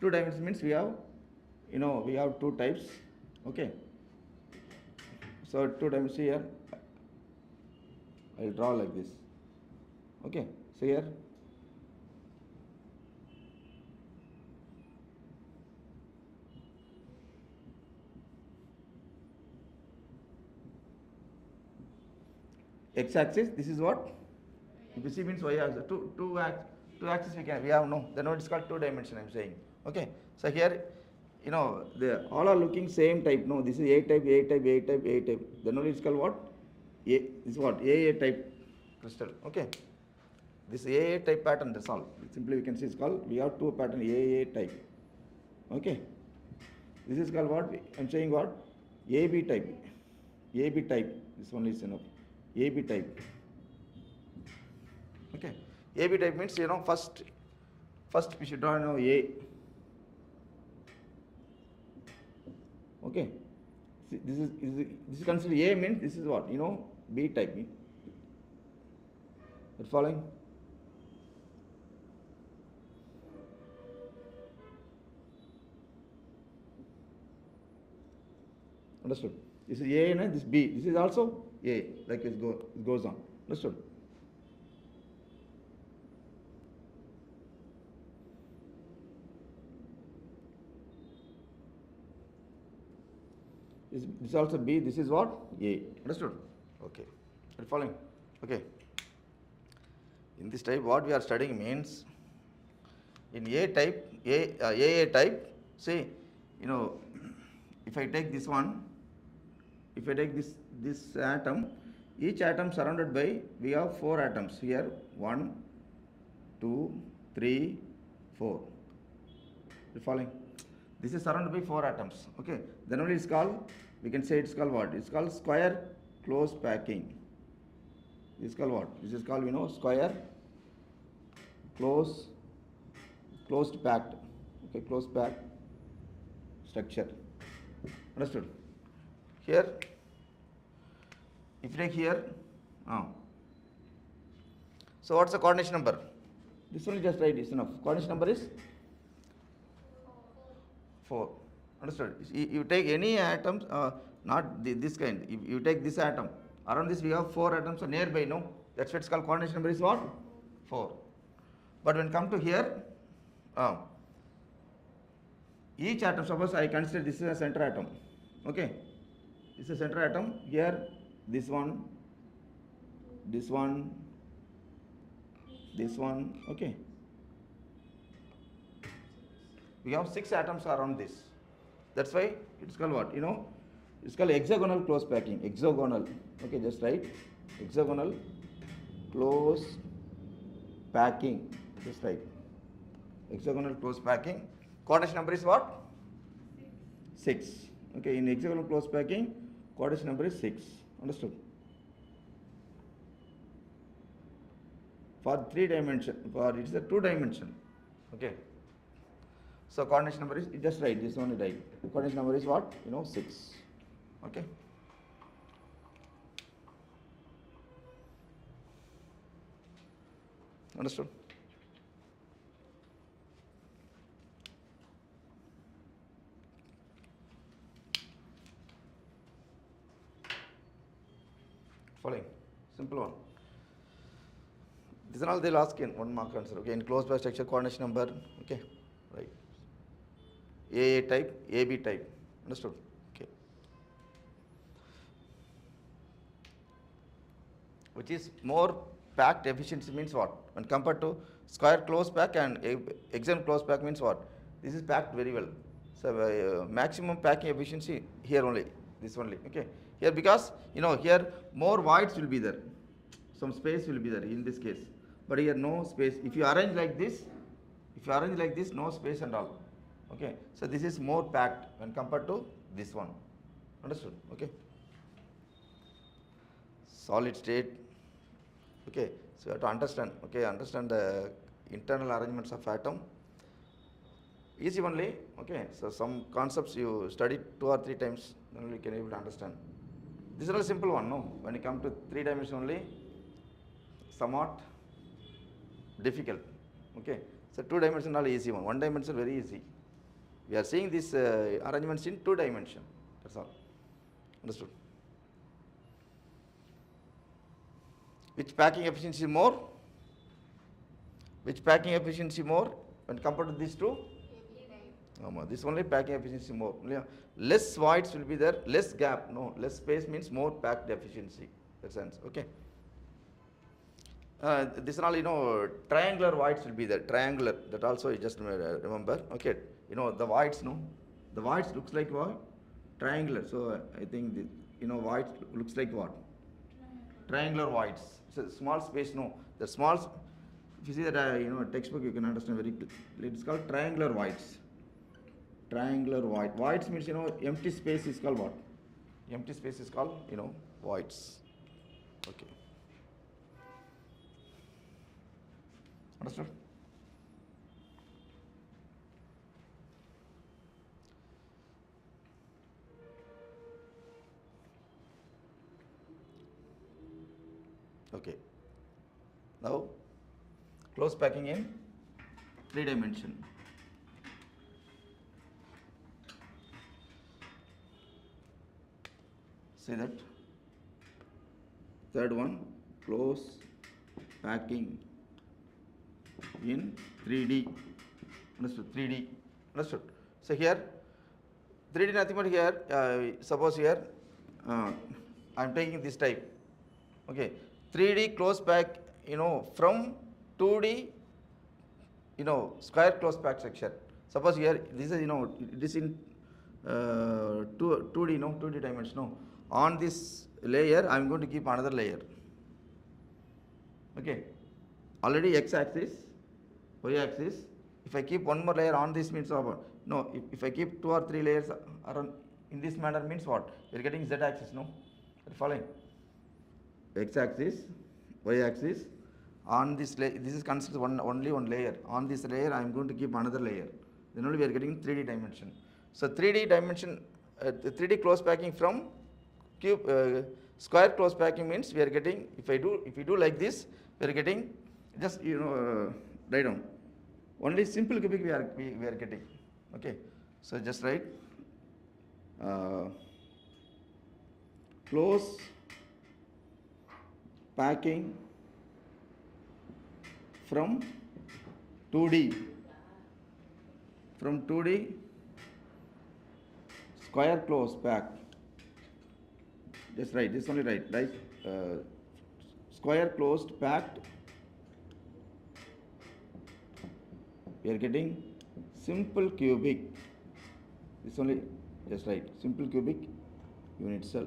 2 dimension means we have, we have 2 types. Okay. So 2 dimensions here, I will draw like this. Okay. So here x-axis, this is what? If you see means y-axis, two axis we have no, then what is called 2 dimension I am saying. Okay. So here, they all are looking same type. No, this is A type, A type, A type, A type. Then only it's called what? This is what? AA type crystal. Okay. This AA type pattern, that's all. Simply we can see it's called, we have 2 pattern AA type. Okay. This is called what? I am saying what? AB type. AB type. This one is enough. AB type. Okay. AB type means, first we should draw A. Okay. See, this is considered A means this is what? B type. You're following? Understood? This is A and this B. This is also A. Like it goes on. Understood? This is also B. This is what? A. Understood? Okay. You're following? Okay. In this type, what we are studying means, in A type, AA type, see, if I take this one, if I take this atom, each atom surrounded by, we have 4 atoms here, 1, 2, 3, 4. You following? This is surrounded by 4 atoms. Okay. Then only it's called, we can say it's called what? It's called square close packing. This is called what? This is called, square closed packed. Okay, closed packed structure. Understood? Here, if you take here, so what's the coordination number? This one just write, is enough. Coordination number is 4. Understood? You take any atoms, not this kind. If you take this atom, around this we have 4 atoms nearby, no? That's why it's called coordination number is what? 4. But when come to here, each atom, suppose I consider this is a center atom. Okay. This is a center atom. Here, this one, this one, this one. Okay. We have 6 atoms around this. That's why it's called what? It's called hexagonal close packing. Hexagonal. Okay, just write. Hexagonal close packing. Just write. Hexagonal close packing. Coordination number is what? 6. Okay, in hexagonal close packing, coordination number is 6. Understood? For 3 dimension, for it's a 2 dimension. Okay. So coordination number is, just write this one, right? Coordination number is what? 6. Okay. Understood? Following. Simple one. These are all they'll ask in 1 mark answer. Okay, in closed packed structure, coordination number. Okay, right. AA type, AB type. Understood? Okay. Which is more packed efficiency means what? When compared to square close pack and hexagon close pack means what? This is packed very well. So maximum packing efficiency here only, this only. Okay. Here because here more voids will be there, some space will be there in this case. But here no space. If you arrange like this, no space and all. Okay. So this is more packed when compared to this one. Understood? Okay. Solid state. Okay, so you have to understand. Okay, understand the internal arrangements of atom. Easy only. Okay, so some concepts you study 2 or 3 times, then you can able to understand. This is a simple one. No, when you come to 3 dimension only, somewhat difficult. Okay, so 2 dimensional easy one. 1 dimension very easy. We are seeing these arrangements in 2 dimension. That's all. Understood? Which packing efficiency more? Which packing efficiency more when compared to these two? This only packing efficiency more. Less voids will be there, less gap. No, less space means more packed efficiency. That sense. Okay. This is all triangular voids will be there. Triangular. That also you just remember. Okay. The voids. No, the voids looks like what? Triangular. So I think voids looks like what? Triangular voids. So small space, no. The small, if you see that textbook, you can understand very clearly. It's called triangular voids. Triangular void. Voids means empty space is called what? Empty space is called voids. Okay. Understood? Okay. Now, close packing in 3 dimension. See that? Third one, close packing in 3D. Understood? 3D. Understood? So here, 3D nothing but here, suppose here, I am taking this type. Okay. 3D close pack, from 2D, square close pack structure. Suppose here, this is, it is in 2D, 2D dimension. No. On this layer, I am going to keep another layer. Okay. Already x-axis, y-axis. If I keep one more layer on this means what? No. If I keep 2 or 3 layers around in this manner means what? We are getting z-axis. No. Are you following? X-axis, y-axis. On this layer, this is considered only one layer. On this layer, I am going to keep another layer. Then only we are getting 3D dimension. So 3D dimension, 3D close packing from cube, square close packing means we are getting. If we do like this, we are getting just write down. Only simple cubic we are getting. Okay. So just write close packing from 2D square close pack. Just write this only, right? Square closed packed. We are getting simple cubic. This only, just write simple cubic unit cell.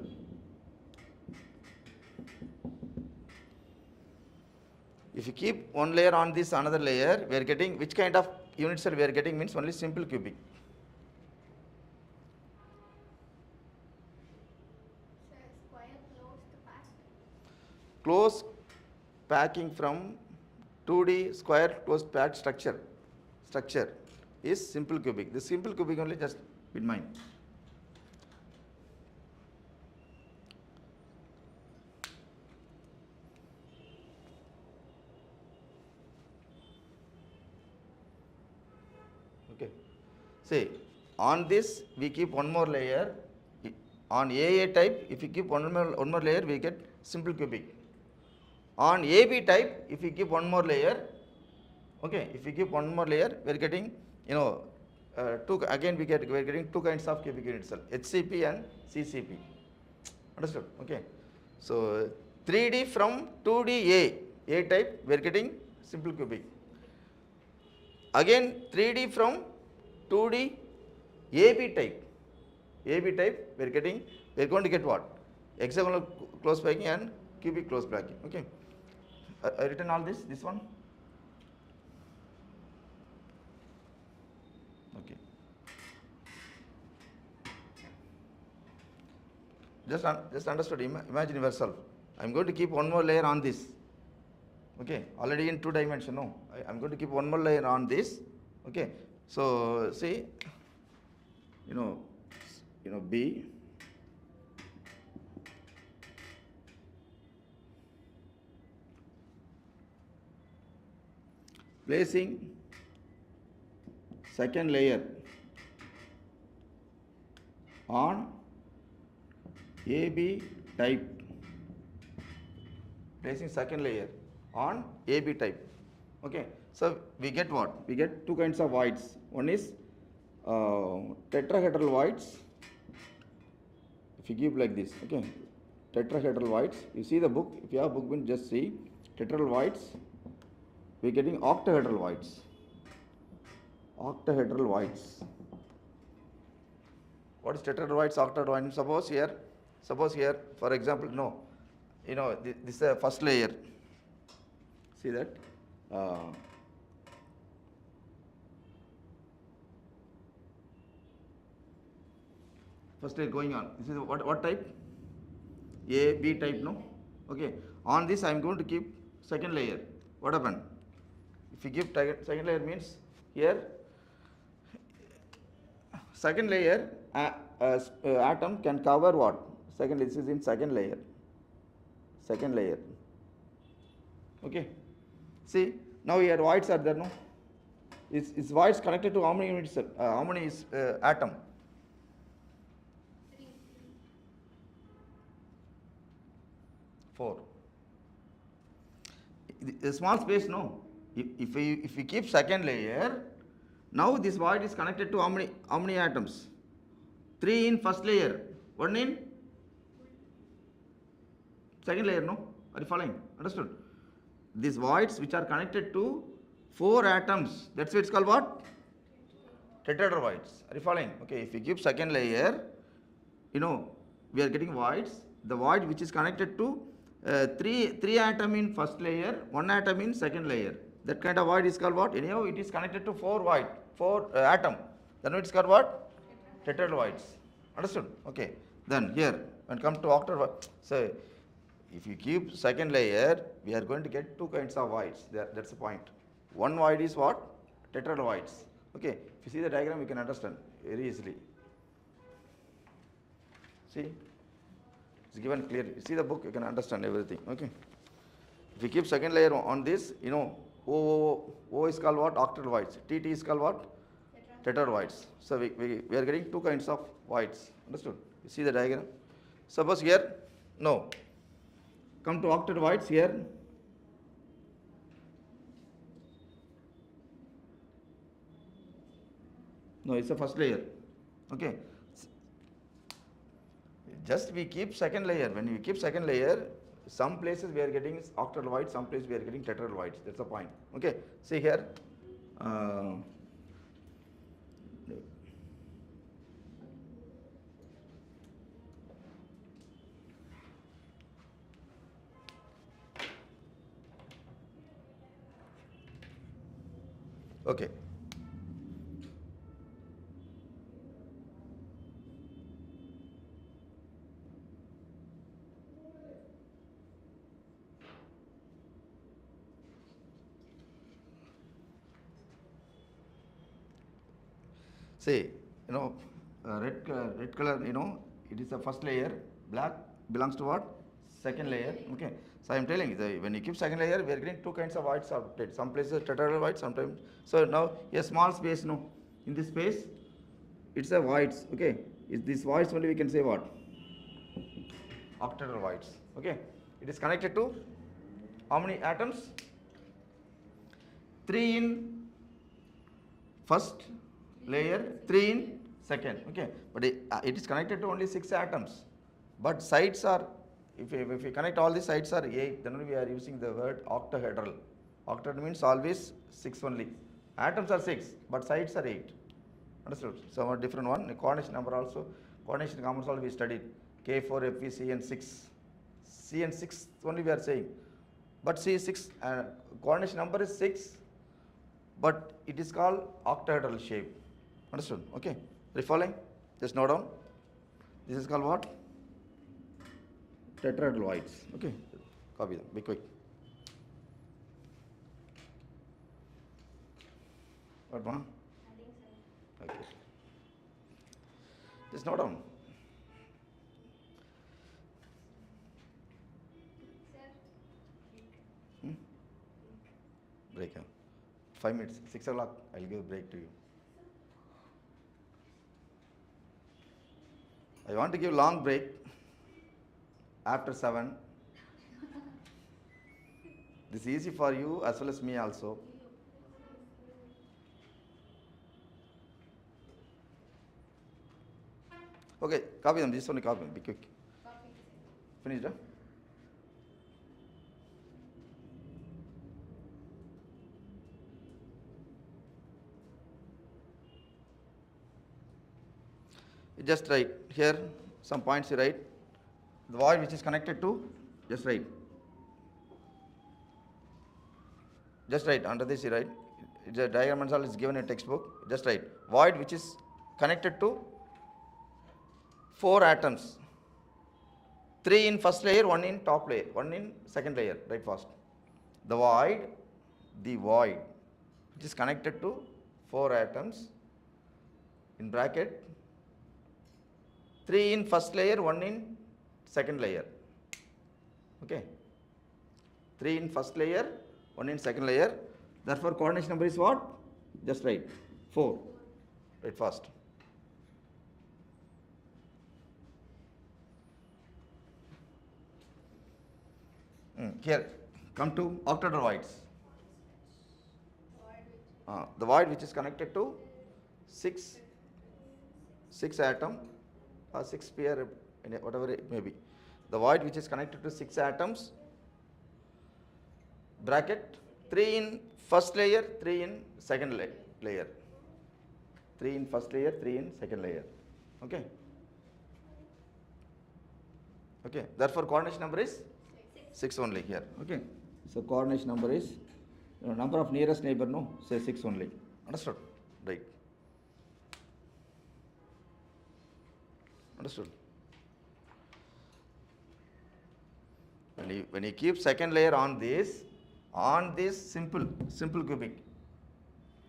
If you keep one layer on this another layer, we are getting which kind of unit cell we are getting means only simple cubic. Close packing from 2D square closed packed structure is simple cubic. This simple cubic only just in mind. Okay. See, on this we keep one more layer. On AA type, if you keep one more layer, we get simple cubic. On AB type, if we give one more layer, okay, if we give one more layer, we are getting, again we are getting two kinds of cubic unit cell, HCP and CCP. Understood? Okay. So 3D from 2D A type, we are getting simple cubic. Again 3D from 2D AB type. AB type, we are going to get what? Hexagonal close packing and cubic close packing. Okay. I written all this one. Okay. Just understood. Imagine yourself. I'm going to keep one more layer on this. Okay. Already in 2 dimension. No. I'm going to keep one more layer on this. Okay. So see, B. Placing second layer on AB type. Placing second layer on AB type. Okay. So we get what? We get two kinds of voids. One is tetrahedral voids. If you give like this, okay, tetrahedral voids. You see the book. If you have book, just see tetrahedral voids. We are getting octahedral voids. Octahedral voids. What is tetrahedral voids? Octahedral voids. Suppose here, for example, this is the first layer. See that? First layer going on. This is what type? A, B type, no? Okay. On this, I am going to keep second layer. What happened? If you give second layer means here, second layer atom can cover what? This is in second layer. Second layer. Okay. See, now here voids are there, no? Is voids connected to how many units? How many is atom? 4. The small space, no. If we keep second layer, now this void is connected to how many atoms? 3 in first layer, 1 in second layer, no? Are you following? Understood? These voids which are connected to 4 atoms, that's why it's called what? Tetrahedral voids. Are you following? Okay, if you give second layer, we are getting voids. The void which is connected to 3 atom in first layer, 1 atom in second layer. That kind of void is called what? Anyhow, it is connected to 4 atom. Then it's called what? Tetrahedral voids. Understood? Okay. Then here, when come to octahedral, so if you keep second layer, we are going to get 2 kinds of voids. That's the point. One void is what? Tetrahedral voids. Okay. If you see the diagram, you can understand very easily. See? It's given clearly. See the book, you can understand everything. Okay. If you keep second layer on this, O is called what? Octahedral voids. TT is called what? Tetrahedral voids. So we are getting 2 kinds of voids. Understood? You see the diagram? Suppose here, no. Come to octahedral voids here. No, it's the first layer. Okay. Just we keep second layer. When we keep second layer, some places we are getting octahedral voids, some places we are getting tetrahedral voids. That's the point. Okay. See here. Okay. See, red color, it is the first layer. Black belongs to what? Second layer. Okay. So I am telling you, when you keep second layer, we are getting 2 kinds of voids obtained. Some places tetrahedral voids, sometimes. So now a small space, in this space, it's a voids. Okay. Is this voids only we can say what? Octahedral voids. Okay. It is connected to How many atoms? 3 in first layer, 3 in second. Okay, but it is connected to only 6 atoms. But sides are, if we connect all the sides are 8, then only we are using the word octahedral. Octahedral means always 6 only. Atoms are 6, but sides are 8. Understood? So a different one. The coordination number also. Coordination numbers also we studied. K4, FV, C and 6. C and 6 only we are saying. But C is 6. Coordination number is 6. But it is called octahedral shape. Understood? Okay. Are you following? Just note down. This is called what? Tetrahedroids. Okay. Copy them. Be quick. What one? Okay. Just note down. Break. 5 minutes. 6 o'clock. I'll give a break to you. I want to give long break after 7. This is easy for you as well as me also. Okay, copy them. This only copy them. Be quick. Finished, huh? Just write here some points you write. The void which is connected to, just write. Just write. Under this you write. The diagram and all is given in textbook. Just write. Void which is connected to 4 atoms. 3 in first layer, 1 in top layer, 1 in second layer. Write fast. The void which is connected to 4 atoms in bracket, 3 in first layer, 1 in second layer. Okay. 3 in first layer, 1 in second layer. Therefore, coordination number is what? Just write. 4. Write fast. Here, come to octahedroids. The void which is connected to 6 atom or 6 pair, whatever it may be. The void which is connected to 6 atoms, bracket, 3 in first layer, 3 in second layer. 3 in first layer, 3 in second layer. Okay. Okay. Therefore, coordination number is 6 only here. Okay. So coordination number is, number of nearest neighbor, no, say 6 only. Understood? Right. Understood? When you keep second layer on this simple cubic,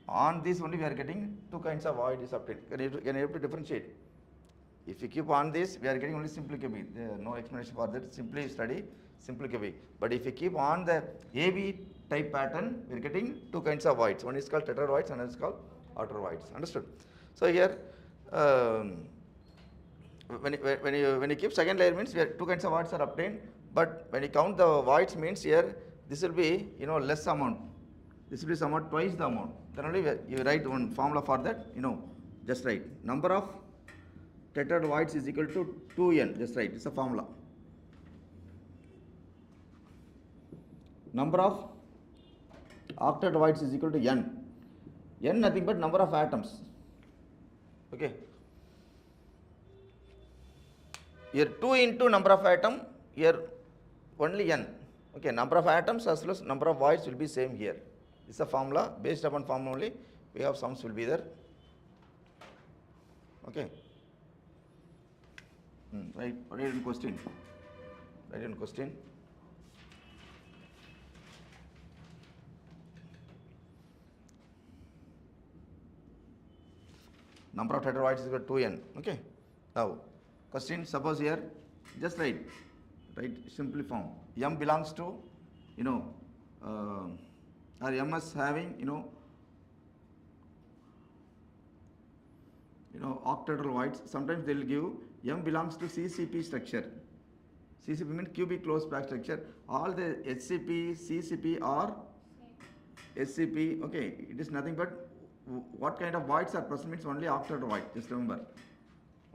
on this only we are getting 2 kinds of void is obtained. Can you have to differentiate? If you keep on this, we are getting only simple cubic. There is no explanation for that. Simply study simple cubic. But if you keep on the AB type pattern, we are getting 2 kinds of voids. One is called tetrahedroids, another is called octahedroids. Understood? So here, when you keep second layer means 2 kinds of voids are obtained. But when you count the voids means here, this will be less amount. This will be somewhat twice the amount. Then only you write one formula for that. Just write number of tetrahedroids is equal to 2n. Just write. It's a formula. Number of octahedroids is equal to n. N nothing but number of atoms. Okay. Here 2 into number of atom. Here only n. Okay. Number of atoms as well as number of voids will be same here. This is a formula. Based upon formula only, we have sums will be there. Okay. Right. Write in question. Write in question. Number of tetrahedroids is equal to 2n. Okay. Now, question. Suppose here, just write simply form. M belongs to, or M is having, octahedral voids. Sometimes they will give M belongs to CCP structure. CCP means cubic closed pack structure. All the HCP, CCP are SCP. Okay, it is nothing but what kind of voids are present means only octet void. Just remember.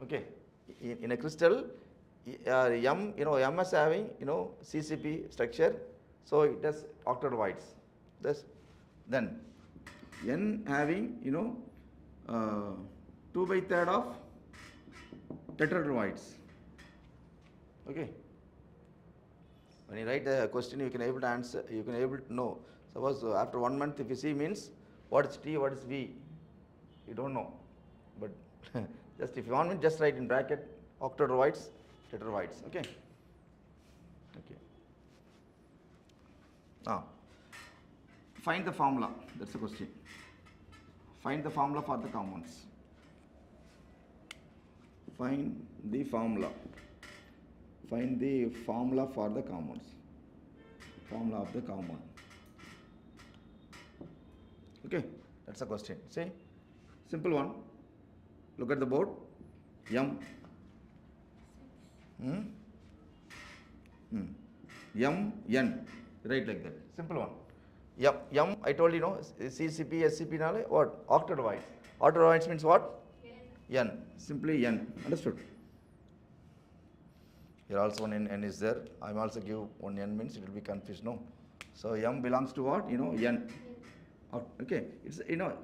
Okay, in a crystal, M, M is having, CCP structure, so it has octet voids. Then N having, 2/3 of tetrahedroids. Okay. When you write the question, you can able to answer. You can able to know. Suppose after 1 month, if you see means what is T, what is V, you don't know. But just if you want me, just write in bracket octahedroids, tetrahedroids. Okay. Okay. Now, find the formula. That's the question. Find the formula for the compounds. Find the formula. Find the formula for the compounds. Formula of the compound. Okay, that's the question. See, simple one. Look at the board. M. M, N. Write like that. Simple one. M, I told you, CCP, SCP, what? Octahedroids. Octahedroids means what? N. Simply N. Understood? Here also one N is there. I am also give one N means it will be confused, no? So M belongs to what? N. Okay. It's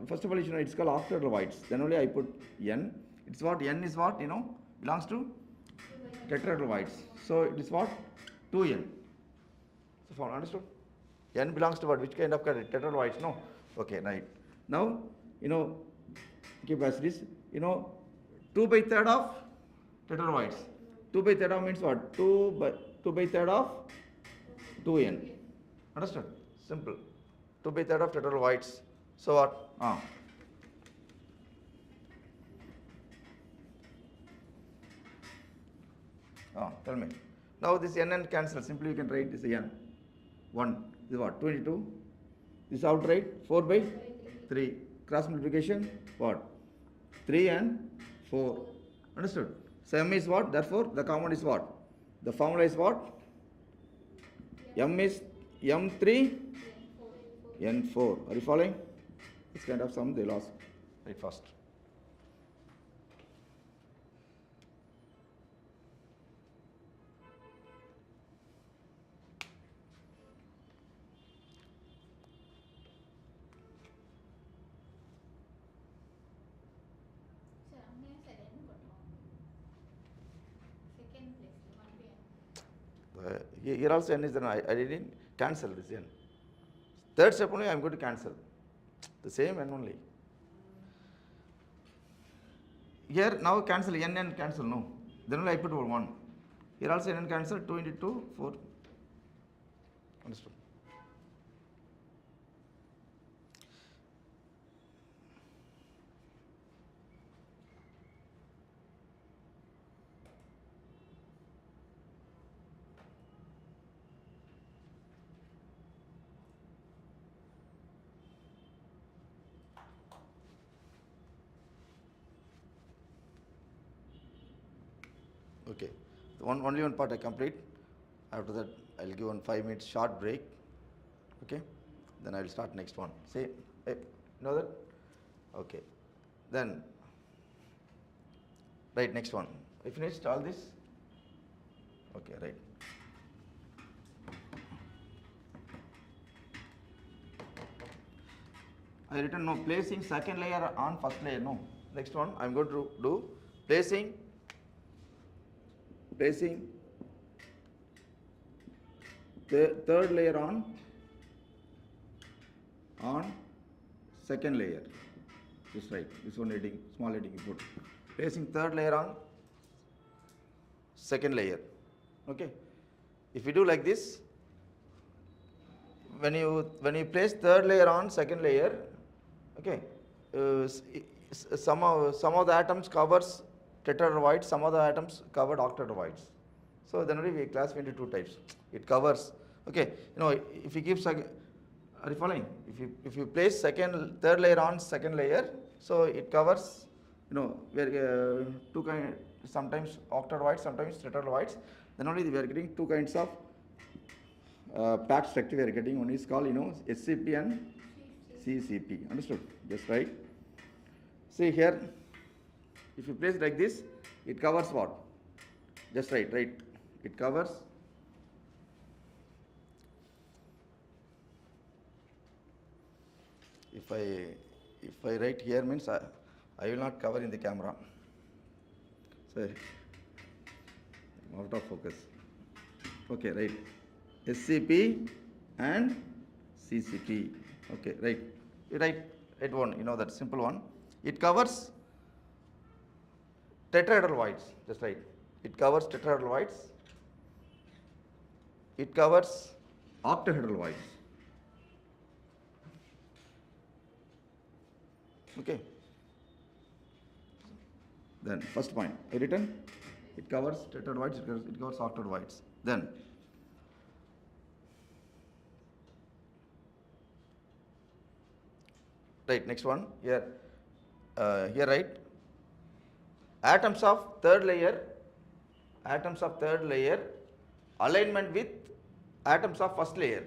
first of all it's called octahedroids. Then only I put N. It's what? N is what? Belongs to tetrahedroids. So it is what? 2N. So understood? N belongs to what? Which kind of tetrahedroids? No? Okay, right. Now, keep as this, 2/3 of tetrahedroids. 2/3 of means what? 2/3 of 2N. Understood? Simple. 2/3 of tetrahedroids. So what? Tell me. Now this N cancel. Simply you can write this N. 1. This is what? 22. This outright 4/3. Cross multiplication what? 3 and 4. Understood? So M is what? Therefore the compound is what? The formula is what? M is M3 N4. Are you following? This kind of sum they lost. Right first. Here also N is there. I didn't cancel this N. Third step only I am going to cancel. The same N only. Here now cancel N and cancel, no. Then only I put 1. Here also N cancel, 2 into 2, 4. Understood? Okay, only one part I complete. After that, I'll give one 5 minutes short break. Okay, then I'll start next one. See, you know that? Okay, then right, next one. I finished all this. Okay, right. I written no placing second layer on first layer. No, next one I'm going to do placing the third layer on second layer. Just right. This one heading, small heading you put. Placing third layer on second layer. Okay. If you do like this, when you place third layer on second layer, okay, some of the atoms covers tetrahedroids, some of the atoms covered octahedroids. So then only we classify into 2 types. It covers. Okay, if you give are you following? If you place third layer on second layer, so it covers, where sometimes octet white, sometimes tetrahedral whites. Then only we are getting two kinds of packed structure we are getting. One is called, SCP and CCP. Understood? Just right. See here, if you place like this, it covers what? Just right. It covers. If I write here means I will not cover in the camera. So I'm out of focus. Okay, right. SCP and CCP. Okay, right. You write one, that simple one. It covers tetrahedral whites. Just right. It covers tetrahedral whites. It covers octahedral whites. Okay. Then first point, I written, it covers tetrahedral whites, it covers octahedral whites. Then right, next one here. Here right, atoms of third layer alignment with atoms of first layer.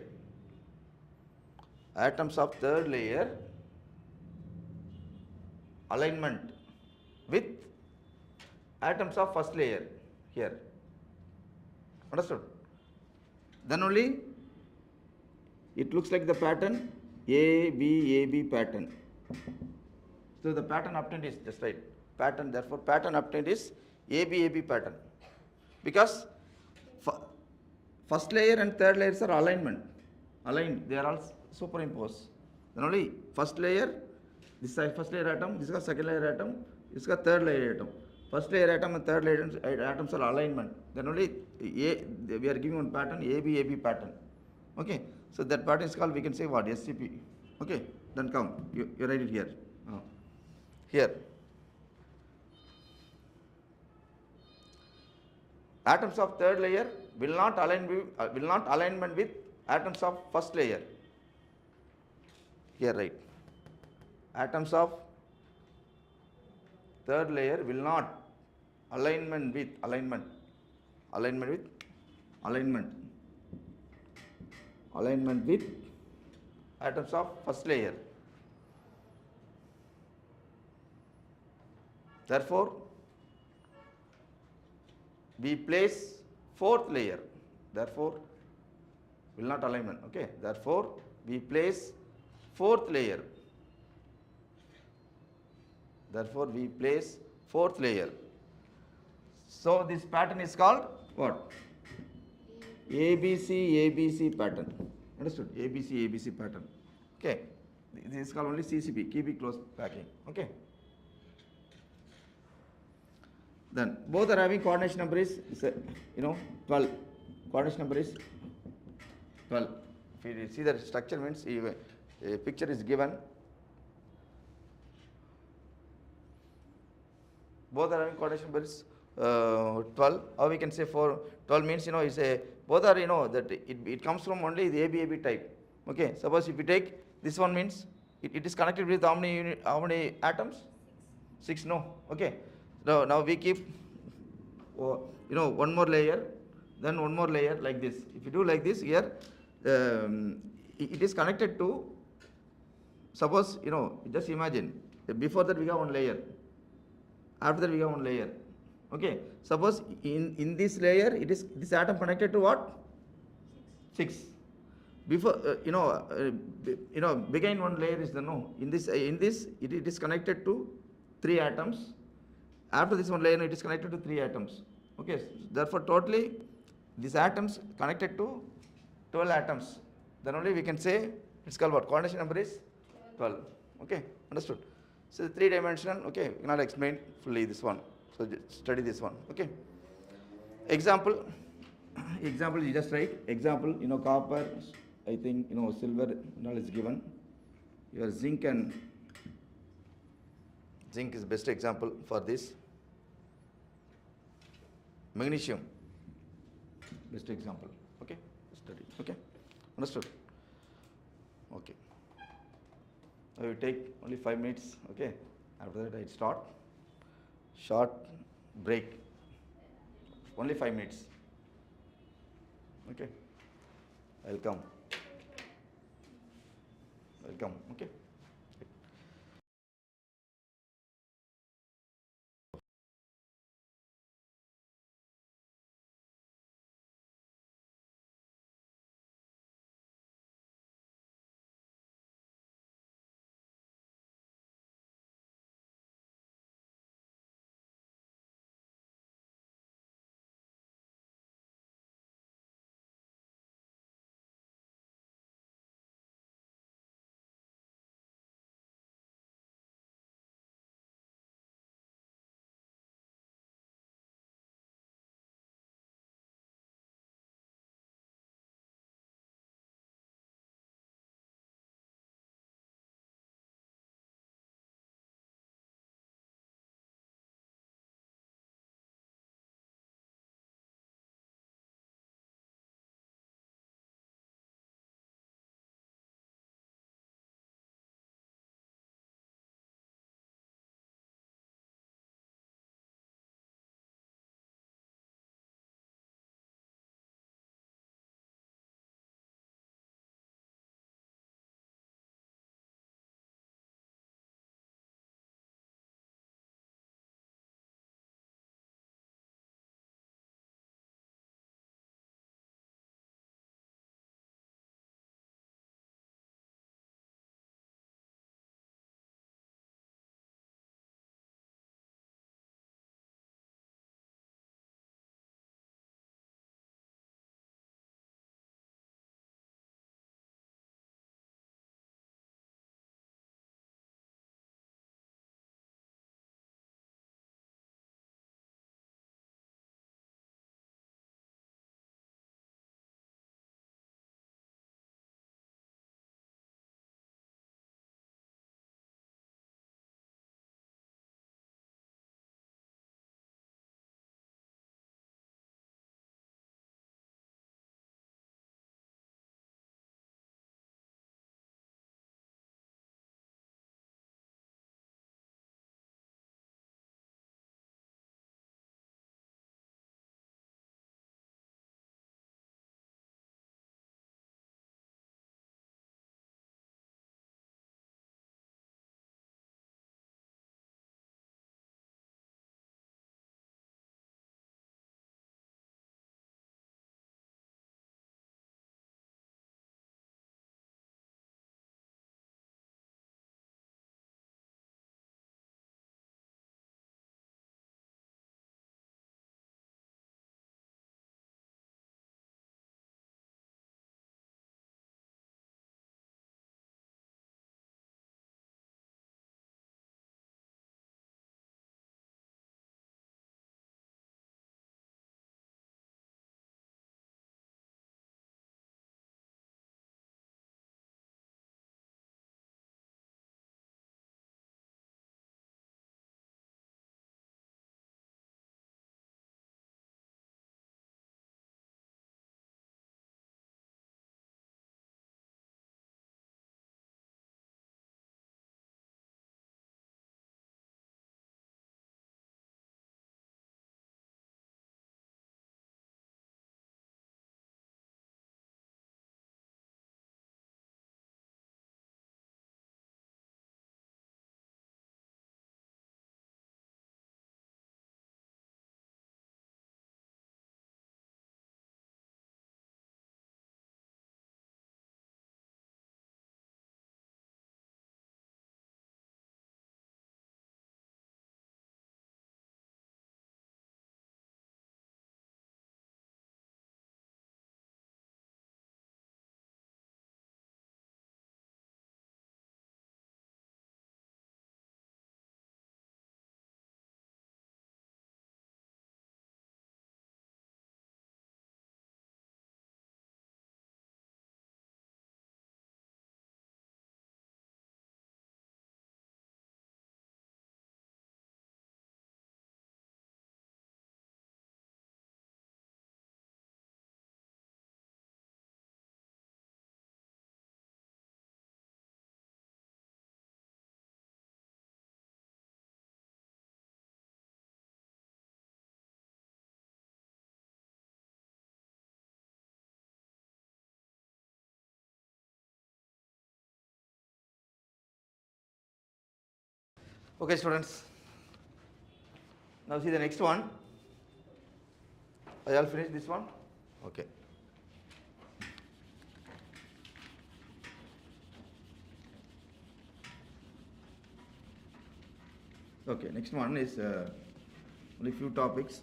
Atoms of third layer alignment with atoms of first layer here. Understood? Then only it looks like the pattern AB pattern. So the pattern obtained is just right. Pattern, therefore pattern obtained is AB pattern. Because first layer and third layers are aligned, they are all superimposed. Then only first layer, this is first layer atom, this is second layer atom, this is third layer atom. First layer atom and third layer atoms are alignment. Then only we are giving one pattern, AB pattern. Okay, so that pattern is called, we can say what, SCP. Okay, then come, you write it here. Here, atoms of third layer will not alignment with atoms of first layer. Here, right. Atoms of third layer will not alignment with atoms of first layer. Therefore, we place fourth layer. Therefore, will not alignment. Okay. Therefore, we place fourth layer. So this pattern is called what? ABC pattern. Understood? ABC pattern. Okay. This is called only CCP. Keep it close packing. Okay. Then both are having coordination number is 12. Coordination number is 12. If you see the structure means a picture is given. Both are having coordination number is 12. Or we can say 12 means is a both are that it comes from only the AB type. Okay. Suppose if you take this one means it is connected with how many atoms? 6. No. Okay. Now we keep one more layer, then one more layer like this. If you do like this here, it is connected to, suppose just imagine before that we have one layer, after that we have one layer. Okay, suppose in this layer it is this atom connected to what? 6. Before behind one layer is the in this it is connected to 3 atoms. After this one layer, it is connected to 3 atoms. Okay, therefore totally these atoms connected to 12 atoms. Then only we can say it's called what? Coordination number is 12. Okay, understood? So 3-dimensional. Okay, we cannot explain fully this one. So study this one. Okay. Example you just write. Example, copper, I think silver all is given. Your zinc is best example for this. Magnesium, best example. Okay, study. Okay, understood. Okay, I will take only 5 minutes. Okay, after that I start short break. Only 5 minutes. Okay. Welcome. Welcome. Okay. Okay, students. Now see the next one. I all finished this one? Okay. Okay, next one is only few topics.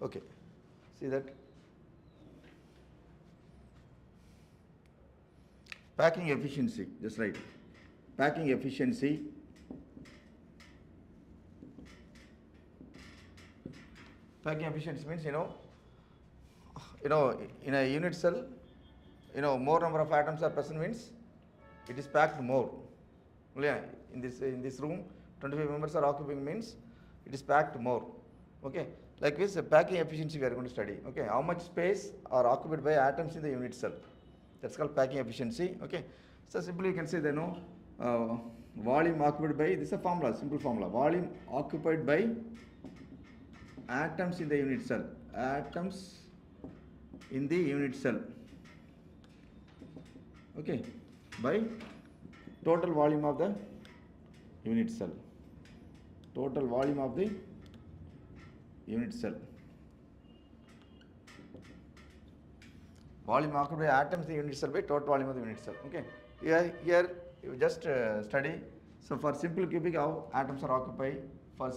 Okay, see that? Packing efficiency, just right. Packing efficiency. Packing efficiency means, in a unit cell, more number of atoms are present means it is packed more. Yeah, in this room, 25 members are occupying means it is packed more. Okay, like this, packing efficiency we are going to study. Okay, how much space are occupied by atoms in the unit cell? That's called packing efficiency. Okay, so simply you can say that volume occupied by, this is a formula, simple formula. Volume occupied by atoms in the unit cell. Atoms in the unit cell. Okay, by total volume of the unit cell. Total volume of the unit cell. Volume occupied by atoms in the unit cell by total volume of the unit cell. Okay, here you just study. So for simple cubic, how atoms are occupied. For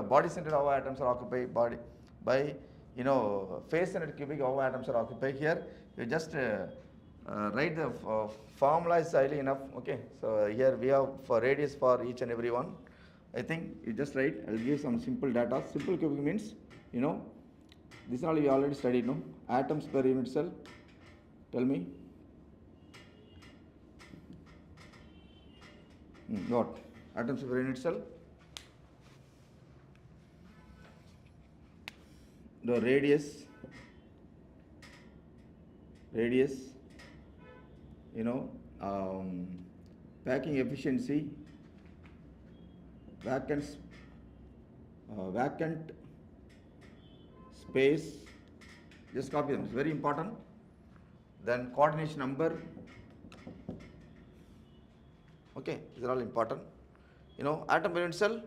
body centered, how atoms are occupied. Body by face centered cubic, how atoms are occupied. Here you just write the formula is highly enough. Okay, so here we have for radius for each and every one. I think you just write. I'll give some simple data. Simple cubic means this all we already studied. No, atoms per unit cell. Tell me. What? Atoms per unit cell. The radius, packing efficiency, vacant space, just copy them, it's very important. Then coordination number, okay, these are all important. Atom per unit cell,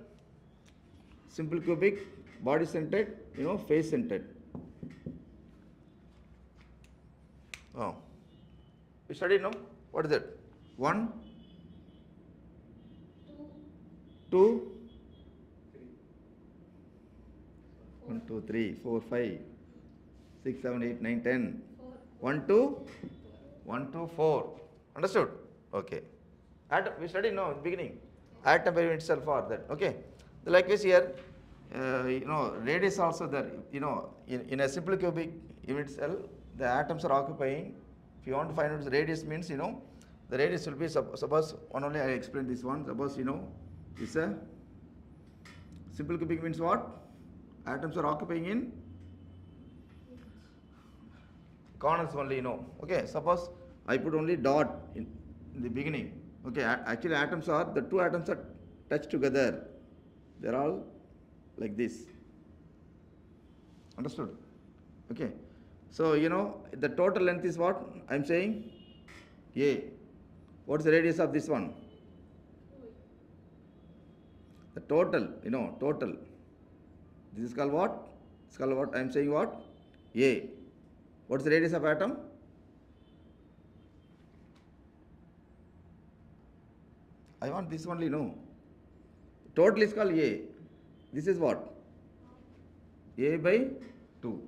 simple cubic, body centered, face centered. Oh, we studied, no? What is it? 1, 2, 1, 2, 3, 4, 5, 6, 7, 8, 9, 10. 1, 2, 1, 2, 4. Understood? Okay. Atom, we studied, no, in the beginning. Atom per unit cell for that. Okay. Likewise here, radius also there. In a simple cubic unit cell, the atoms are occupying. If you want to find out the radius means, the radius will be, suppose, one only I explained this one. Suppose, it's a simple cubic means what? Atoms are occupying in corners only, Okay, suppose I put only dot in the beginning. Okay, actually atoms are, the two atoms are touched together. They're all like this. Understood? Okay. So, the total length is what? I'm saying A. What's the radius of this one? The total, total. This is called what? It's called what? I'm saying what? A. What's the radius of atom? I want this only, no. Total is called A. This is what? A by 2.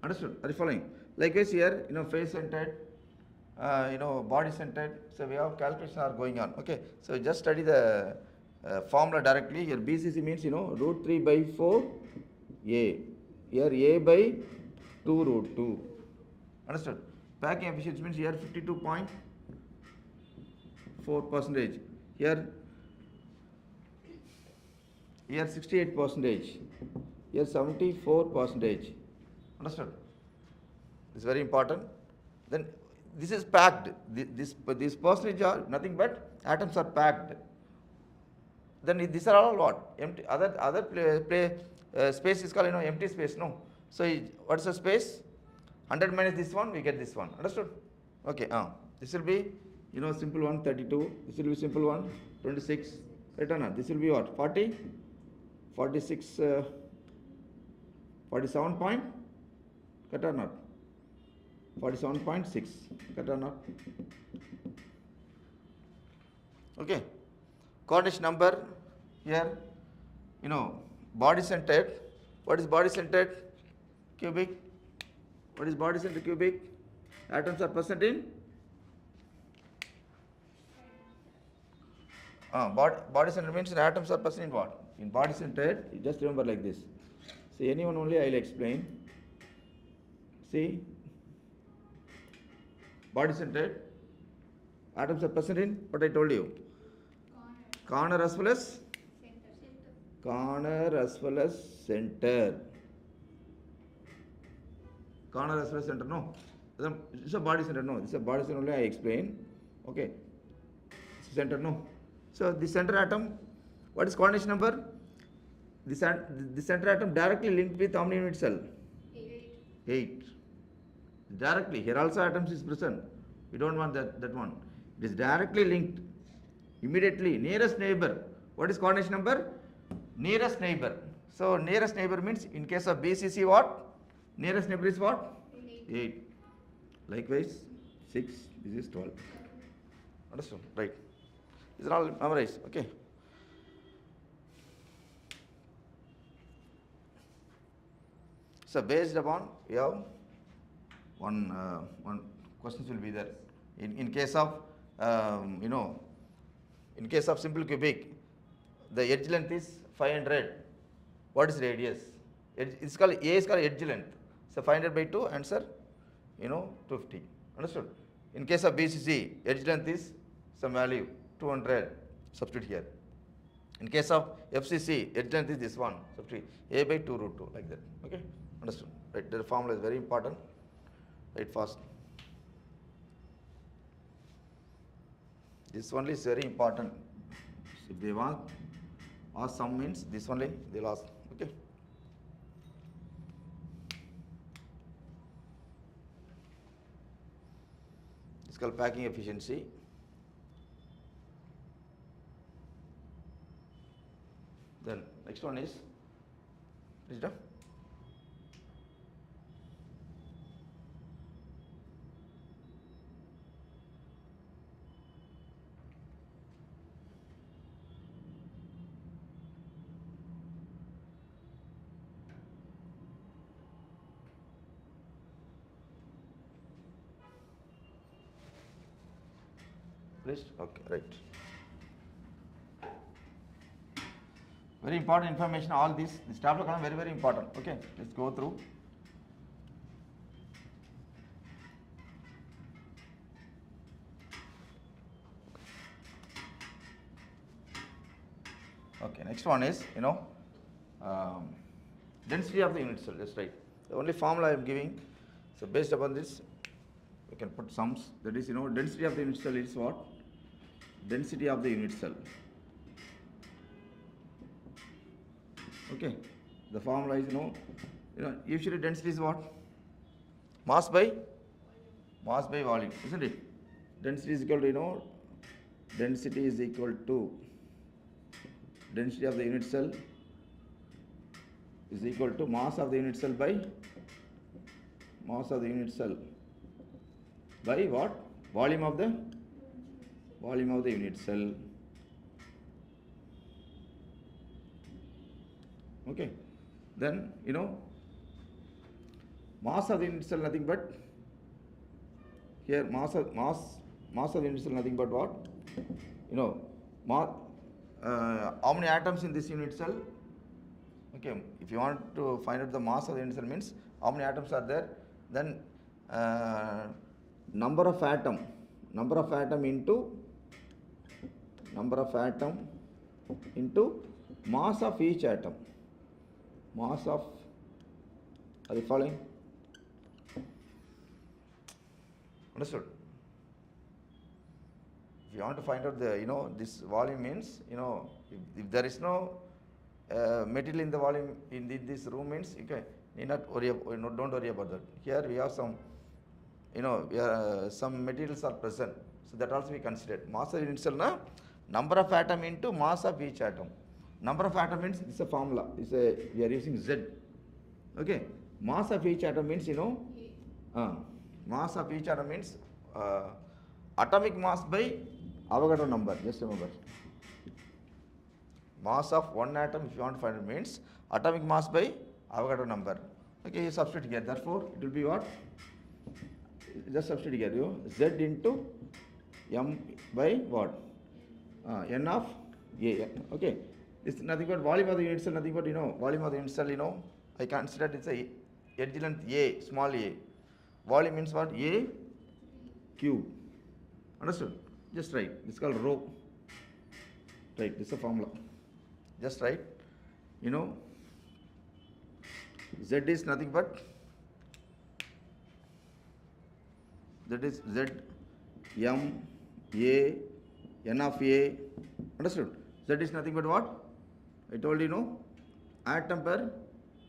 Understood? Are you following? Likewise here, face centered, body centered. So we have calculations are going on. Okay. So just study the formula directly. Here BCC means, root 3 by 4 A. Here A by 2 root 2. Understood? Packing efficiency means here 52.4%. Here 68%. Here 74%. Understood? This is very important. Then this is packed. This percentage are nothing but atoms are packed. then these are all what? Empty. Other space is called empty space. No. So what's the space? 100 minus this one, we get this one. Understood? Okay. This will be simple one 32. This will be simple one 26. Right or not? This will be what? 40, 46, 47 point. Correct or not? 47.6. Correct or not? Okay. Coordination number here, body centered. What is body centered? Cubic. What is body centered cubic? Atoms are present in body centered means atoms are present in what? In body centered, you just remember like this. See, anyone only I will explain. See, body centered, atoms are present in what I told you. Corner as well as corner as well as center. Corner as well as center. No, this is a body center. No, this is a body center only I explain. Okay, center. No. So the center atom, what is coordination number? The center atom directly linked with how many unit cell? 8. Directly. Here also atoms is present. We don't want that one. It is directly linked. Immediately. Nearest neighbor. What is coordination number? Nearest neighbor. So nearest neighbor means in case of BCC what? Nearest neighbor is what? 8. Likewise 6. This is 12. Understood? Right. These are all memorized. Okay. So based upon we have one questions will be there. In case of in case of simple cubic, the edge length is 500. What is radius? It's called A is called edge length. So 500 by 2 answer 250. Understood? In case of BCC, edge length is some value 200. Substitute here. In case of FCC, edge length is this one. Substitute A by 2 root 2 like that. Okay. Understood? Right. The formula is very important. Write fast. This only is very important. If they want ask some means this only they'll ask. Okay. It's called packing efficiency. Then next one is done. Please? Okay, right. Very important information, all this tableau column very important. Okay, let's go through. Okay, next one is density of the unit cell. That's right. The only formula I am giving. So based upon this, we can put sums. That is, density of the unit cell is what? Density of the unit cell. Okay. The formula is usually density is what? Mass by volume, isn't it? Density is equal to density is equal to density of the unit cell is equal to mass of the unit cell by what? Volume of the unit cell. Okay. Then mass of the unit cell nothing but here mass of the unit cell nothing but what? How many atoms in this unit cell? Okay, if you want to find out the mass of the unit cell means how many atoms are there, then number of atom into mass of each atom. Mass of, are you following? Understood? If you want to find out the, this volume means, if there is no material in the volume in this room means, okay, need not worry, don't worry about that. Here we have some, some materials are present. So that also we considered. Mass of unit cell, na, number of atom into mass of each atom. Number of atom means it's a formula. We are using Z. Okay. Mass of each atom means, mass of each atom means atomic mass by Avogadro number. Just remember. Mass of one atom, if you want to find it, means atomic mass by Avogadro number. Okay, you substitute here. Therefore, it will be what? Just substitute here. Z into M by what? N of A. Okay. This is nothing but volume of the unit cell, nothing but, volume of the unit cell, I consider it's a edge length A, small a. Volume means what? A cube. Understood? Just write. This is called rho. Right, this is a formula. Just write. Z is nothing but, that is Z, M, A, N of A. Understood? Z is nothing but what? I told you, atom per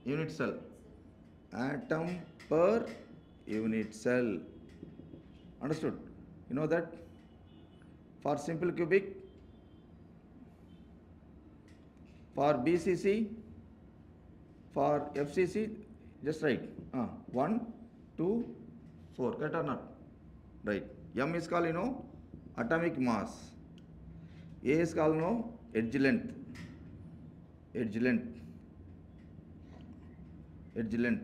unit cell. Atom per unit cell. Understood? You know that? For simple cubic, for BCC, for FCC, just write 1, 2, 4. Correct or not? Right. M is called, atomic mass. A is called, edge length. Edge length. Edge length.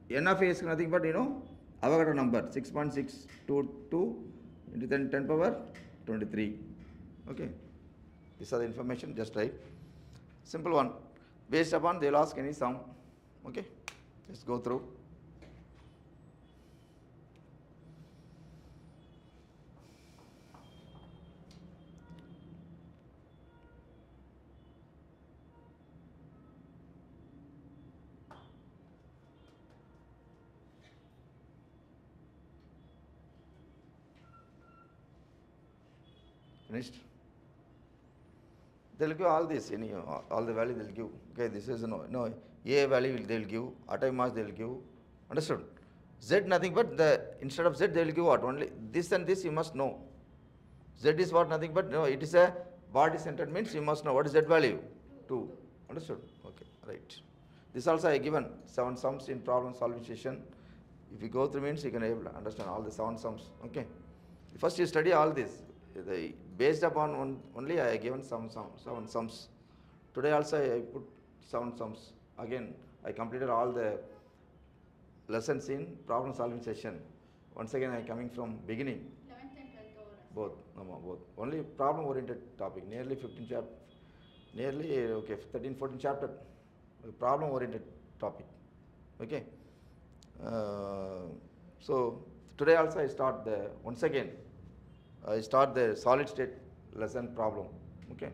N of A is nothing but, Avogadro number 6.622 into 10 power 23. Okay. These are the information, just write. Simple one. Based upon, they will ask any sum. Okay. Let's go through. Finished? They will give all this, all the value they will give. Okay, this is A value they will give, atomic mass they will give. Understood? Z nothing but instead of Z they will give what? Only this and this you must know. Z is what? Nothing but, it is a body centered means you must know what is Z value? 2. Understood? Okay, right. This also I given 7 sums in problem solving session. If you go through means you can able to understand all the 7 sums. Okay. First you study all this. Based upon only I have given some 7 sums. Today also I put 7 sums. Again, I completed all the lessons in problem solving session. Once again I am coming from beginning. 11th and 12th Both. Both. Only problem oriented topic. Nearly 15 chapter. Nearly 13, 14 chapter. Problem oriented topic. Okay. So today also I start once again. I start the solid state lesson problem. Okay.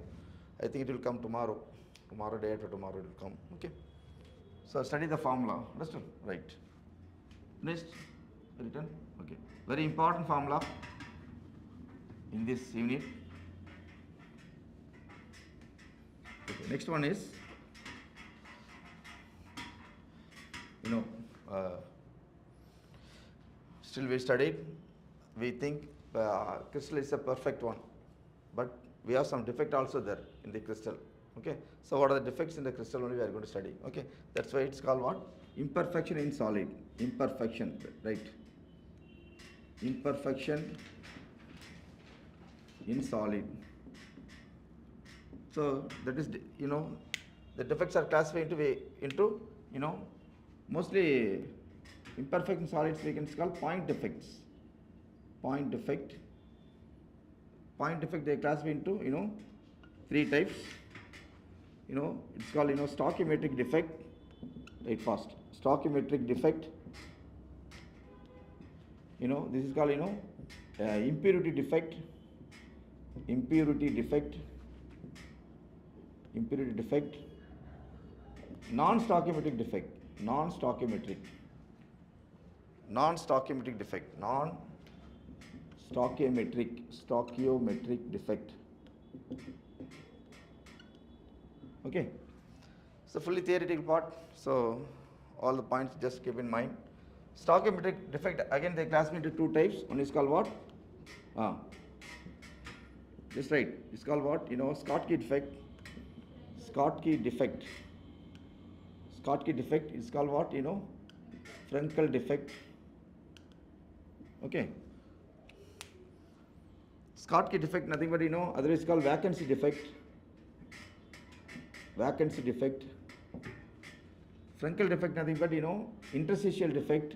I think it will come tomorrow. Tomorrow, day after tomorrow it will come. Okay. So study the formula. Understood? Right. Next, written. Okay. Very important formula in this unit. Okay. Next one is, still we studied. We think crystal is a perfect one, but we have some defect also there in the crystal. Okay, so what are the defects in the crystal only we are going to study. Okay, that's why it's called what? Imperfection in solid. Imperfection, right? Imperfection in solid. So that is, the defects are classified into mostly imperfect in solids we can call point defects. Point defect they classify into 3 types. It's called stoichiometric defect. Right, fast. Stoichiometric defect. This is called impurity defect. Non-stoichiometric defect. Non-stoichiometric defect. stoichiometric defect. Okay, so fully theoretical part, so all the points just keep in mind. Stoichiometric defect, again they classify into two types. One is called what? Just right, it's called what? Schottky defect. Schottky defect is called what? Frenkel defect. Okay, Schottky defect, nothing but otherwise called vacancy defect. Frenkel defect, nothing but interstitial defect.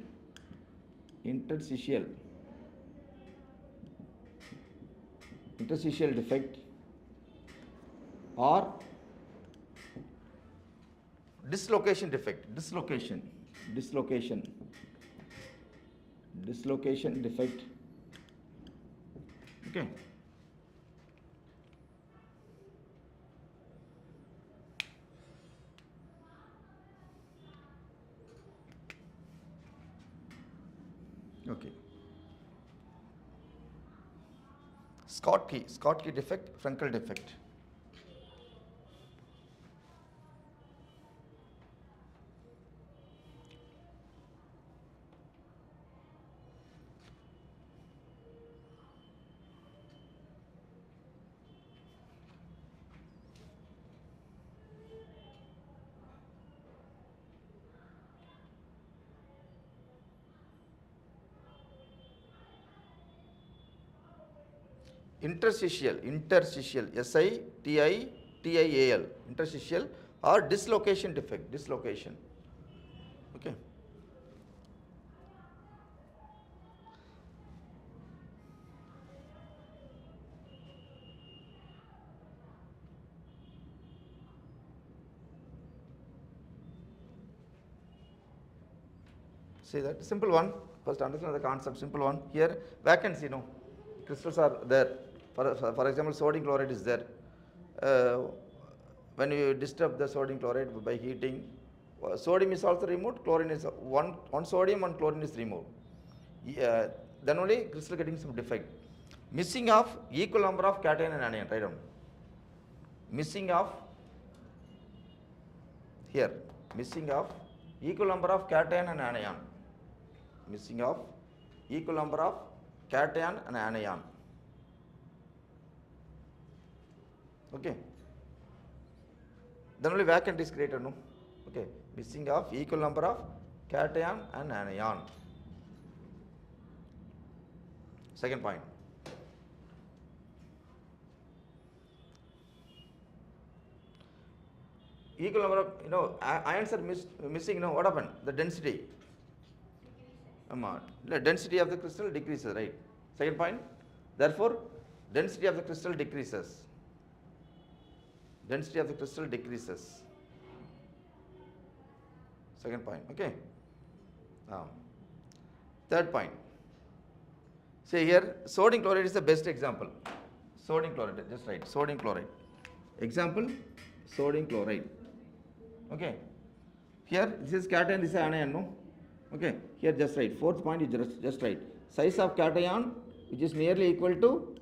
Interstitial defect or dislocation defect. Dislocation defect. Okay, okay. Schottky defect, Frenkel defect. Interstitial, SITITIAL, interstitial or dislocation defect. Dislocation. Okay. See that simple one. First understand the concept. Simple one. Here vacancy. Crystals are there. For example, sodium chloride is there. When you disturb the sodium chloride by heating, sodium is also removed. Chlorine is one sodium, one chlorine is removed. Then only crystal getting some defect. Missing of equal number of cation and anion. Write down. Missing of here. Missing of equal number of cation and anion. Missing of equal number of cation and anion. Okay. Then only vacant is created, no? Okay. Missing of equal number of cation and anion. Second point. Equal number of ions are missing. What happened? The density. The density of the crystal decreases, right? Second point. Therefore, density of the crystal decreases. Density of the crystal decreases. Second point. Okay. Third point. See here, sodium chloride is the best example. Sodium chloride, just right. Sodium chloride. Example, sodium chloride. Okay. Here, this is cation, this is anion, no? Okay. Here, just right. Fourth point is just right. Size of cation, which is nearly equal to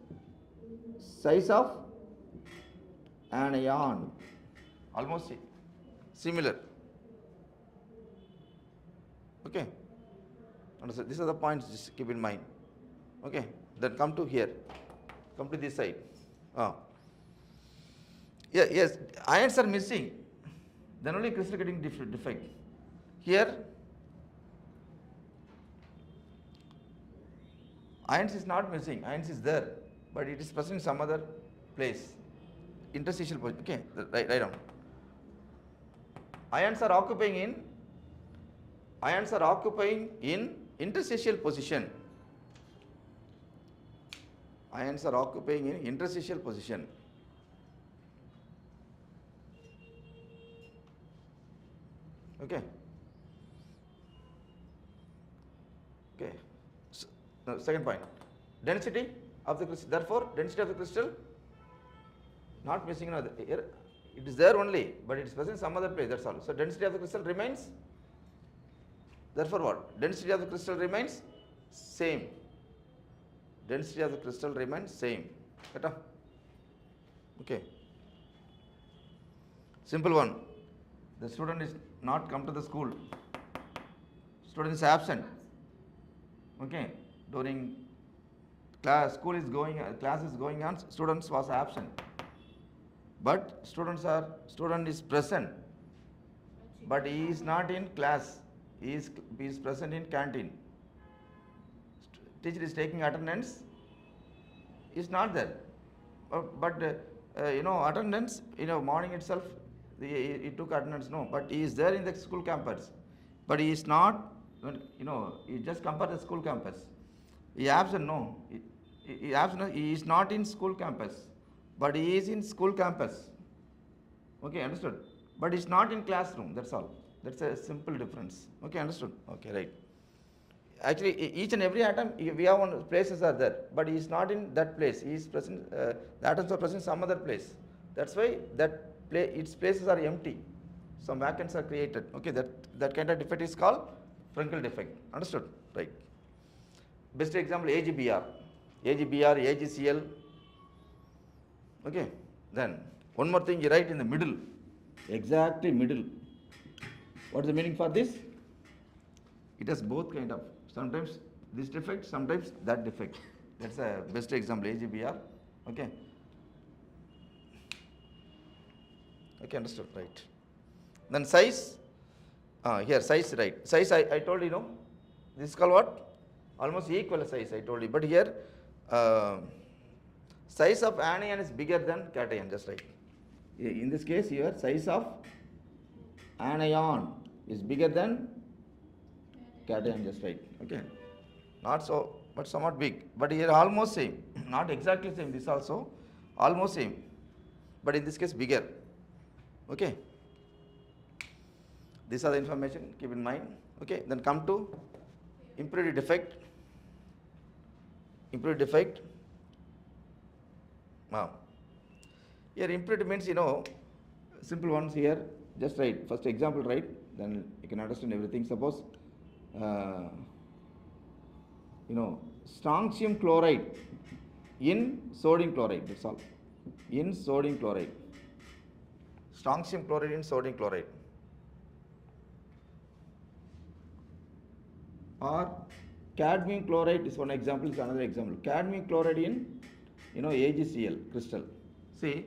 size of anion. Almost similar. Okay. Understand? These are the points, just keep in mind. Okay. Then come to here. Come to this side. Yeah, yes, ions are missing. Then only crystal getting defect. Here, ions is not missing. Ions is there, but it is present in some other place. Interstitial position. Okay, write down. Ions are occupying in interstitial position. Ions are occupying in interstitial position. Okay. Okay. So, second point. Density of the crystal. Therefore, density of the crystal not missing another. Here, it is there only, but it is present in some other place. That's all. So, density of the crystal remains. Therefore, what? Density of the crystal remains same. density of the crystal remains same. Right? Okay. Simple one. The student is not come to the school. Student is absent. Okay. During class, class is going on. Students was absent. But student is present. But he is not in class. He is present in canteen. Teacher is taking attendance. Is not there. But attendance. Morning itself, he took attendance. No, but he is there in the school campus. But he is not. You just compare the school campus. He absent. No, he absent. He is not in school campus, but he is in school campus. Okay, understood. But it's not in classroom. That's all. That's a simple difference. Okay, understood. Okay, right. Actually, each and every atom, we have one places are there, but he is not in that place. He is present. The atoms are present in some other place. That's why its places are empty. Some vacancies are created. Okay, that kind of defect is called Frenkel defect. Understood? Right. Best example, AGBR, AGCL. Okay. Then one more thing, you write in the middle, exactly middle. What is the meaning for this? It has both kind of. Sometimes this defect, sometimes that defect. That's a best example, AGBR. Okay. Okay, understood, right. Then size, here size, right. Size, I told this is called what? Almost equal size, I told you. But here, size of anion is bigger than cation, just right. In this case here, size of anion is bigger than cation, just right. Okay. Not so, but somewhat big. But here almost same. Not exactly same. This also almost same. But in this case bigger. Okay. These are the information. Keep in mind. Okay. Then come to impurity defect. Impurity defect. Now, here impurity means simple ones here. Just write first example, right? Then you can understand everything. Suppose strontium chloride in sodium chloride. That's all. In sodium chloride. Strontium chloride in sodium chloride. Or cadmium chloride is one example, is another example. Cadmium chloride in AgCl crystal. See,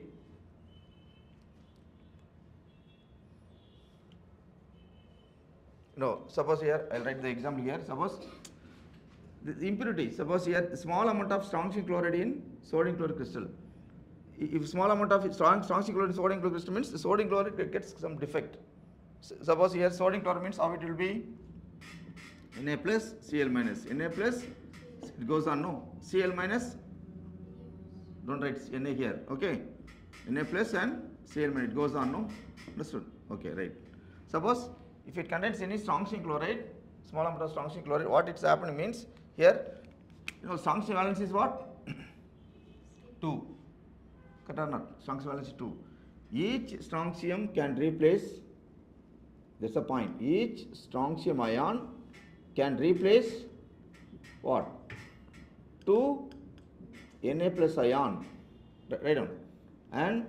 suppose here I'll write the example here. Suppose the impurity. Suppose here small amount of strontium chloride in sodium chloride crystal. If small amount of strontium chloride in sodium chloride crystal means the sodium chloride gets some defect. Suppose here sodium chloride means how it will be. Na plus Cl minus. Na plus, it goes on, no. Cl minus, don't write Na here, okay. Na plus and Cl minus, it goes on, no. Understood? Okay, right. Suppose if it contains any strontium chloride, small amount of strontium chloride, what it's happening means here, strontium valence is what? 2. Correct or not? Strontium valence is 2. Each strontium can replace, that's the point, each strontium ion can replace what? 2 Na plus ion. Write down. And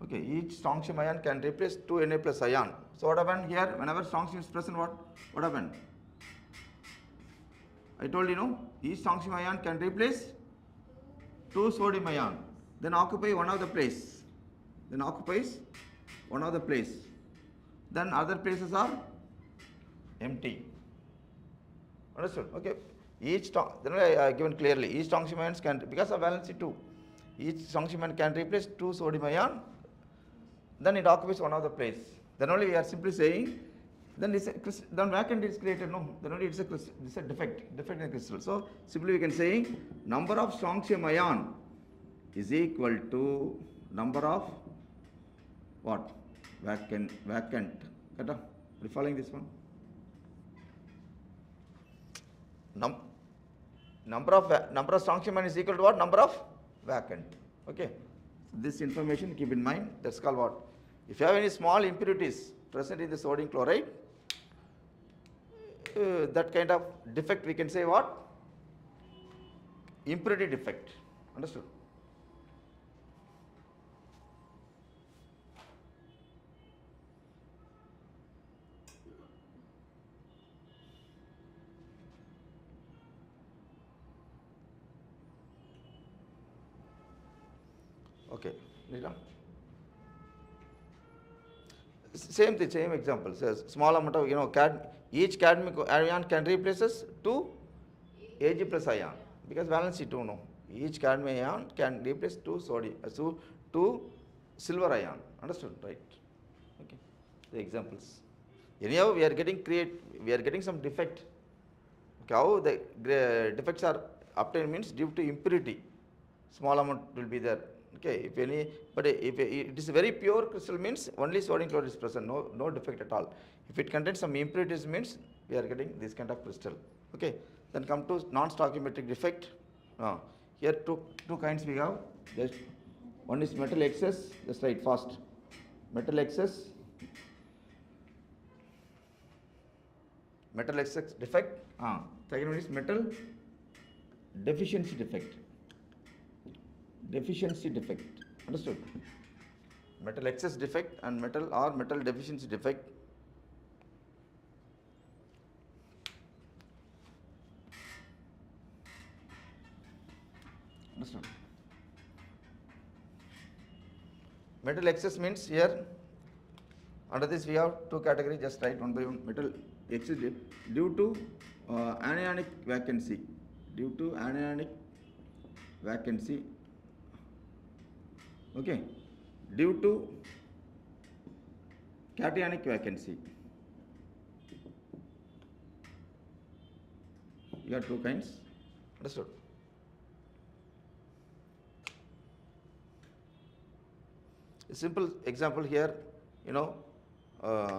okay, each strontium ion can replace 2 Na plus ion. So what happened here? Whenever strontium is present, what happened? I told each strontium ion can replace 2 sodium ion. Then occupy one of the place. Then occupies one of the place. Then other places are empty. Understood? Okay. Then I given clearly. Each strontium ions can, because of valency 2, each strontium ion can replace 2 sodium ion. Then it occupies one of the place. Then only we are simply saying, then vacant is created. No, then only it's a defect in the crystal. So simply we can say number of strontium ion is equal to number of what? Vacant. Correct? Are you following this one? Number of strontium ion is equal to what? Number of vacant. Okay. So this information keep in mind. That's called what? If you have any small impurities present in the sodium chloride, that kind of defect we can say what? Impurity defect. Understood? Okay, Neeta? Same thing, same example. Says small amount of each cadmium ion can replace us 2 Ag plus ion because valency 2 no. Each cadmium ion can replace 2 sodium, so 2 silver ion. Understood, right? Okay. The examples. Anyhow, we are getting some defect. Okay, how the defects are obtained means due to impurity. Small amount will be there. Okay, if any, but if it is a very pure crystal means only sodium chloride is present, no defect at all. If it contains some impurities means we are getting this kind of crystal. Okay, then come to non-stoichiometric defect. Here two kinds we have. Just one is metal excess. Just write fast. Metal excess defect. Second one is metal deficiency defect. Deficiency defect. Understood? Metal excess defect and metal deficiency defect. Understood? Metal excess means here under this we have two categories. Just write one by one. Metal excess due to anionic vacancy. Due to anionic vacancy. Okay, due to cationic vacancy. You got two kinds. Understood? A simple example here,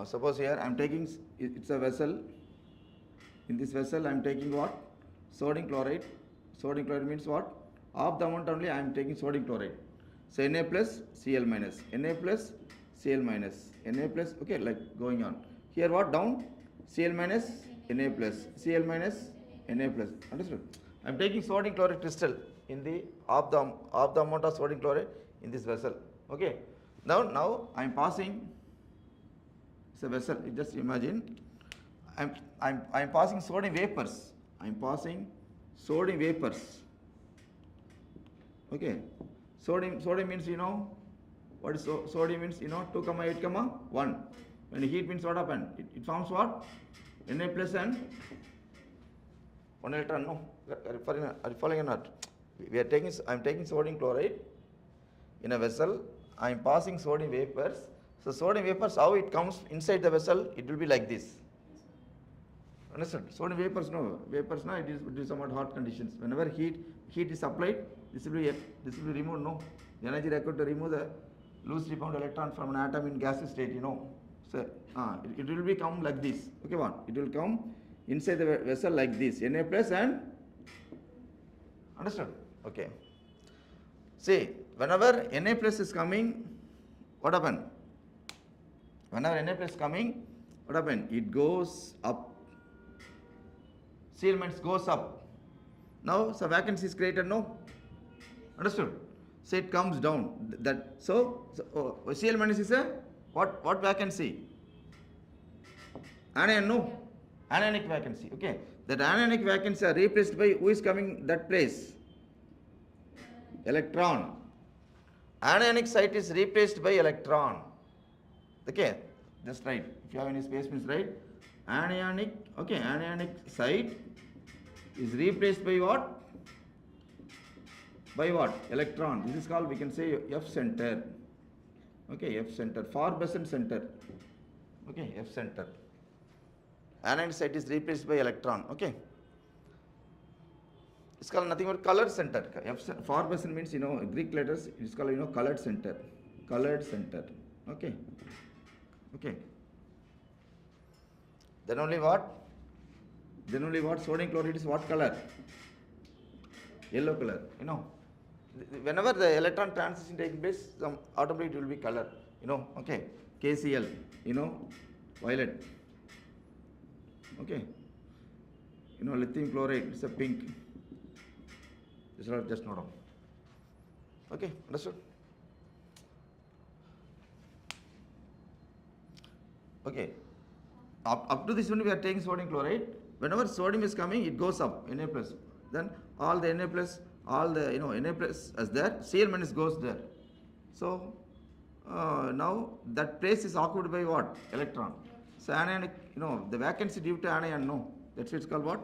suppose here I am taking, it's a vessel. In this vessel I am taking what? Sodium chloride. Sodium chloride means what? Half the amount only I am taking sodium chloride. So Na plus Cl minus, Na plus Cl minus, Na plus, okay, like going on. Here what? Down? Cl minus, Na plus, Cl minus, Na plus. Understood? I am taking sodium chloride crystal in the half the amount of sodium chloride in this vessel. Okay. Now I am passing. It's a vessel. Just imagine. I'm passing sodium vapors. I'm passing sodium vapors. Okay. Sodium means what is sodium means 2,8,1. When heat means what happened? It forms what? Na plus and 1 electron. No, are you following or not? I'm taking sodium chloride in a vessel. I'm passing sodium vapors. So sodium vapors, how it comes inside the vessel? It will be like this. Understood? Sodium vapors, it is somewhat hot conditions. Whenever heat is applied, this will be removed. No, the energy required to remove the loosely bound electron from an atom in gaseous state. So it will become like this. Okay, one. It will come inside the vessel like this. Na plus and understood? Okay. See, whenever Na plus is coming, what happened? Whenever Na plus is coming, what happened? It goes up. Cl minus goes up. Now, so vacancy is created, no? Understood? So it comes down. So Cl minus is a what vacancy? Anion, no? Anionic vacancy. Okay. That anionic vacancy are replaced by who is coming that place? Electron. Anionic site is replaced by electron. Okay. Just write. If you have any space, means write. Anionic site is replaced by what? By what? Electron. This is called, we can say, F center. Okay, F center. Far-Besant center. Okay, F center. Anionic site is replaced by electron. Okay. It's called nothing but colored center. Far-Besant means, Greek letters, it's called, colored center. Colored center. Okay. Okay. Then only what? Sodium chloride is what color? Yellow color. Whenever the electron transition takes place, automatically it will be color. Okay. KCl. Violet. Okay. lithium chloride, it's a pink. This is just note down. Okay, understood? Okay. Up to this one we are taking sodium chloride. Whenever sodium is coming, it goes up, Na plus. Then all the Na plus, all the Na plus is there, Cl minus goes there. So now that place is occupied by what? Electron. So anionic, the vacancy due to anion, no. That's why it's called what?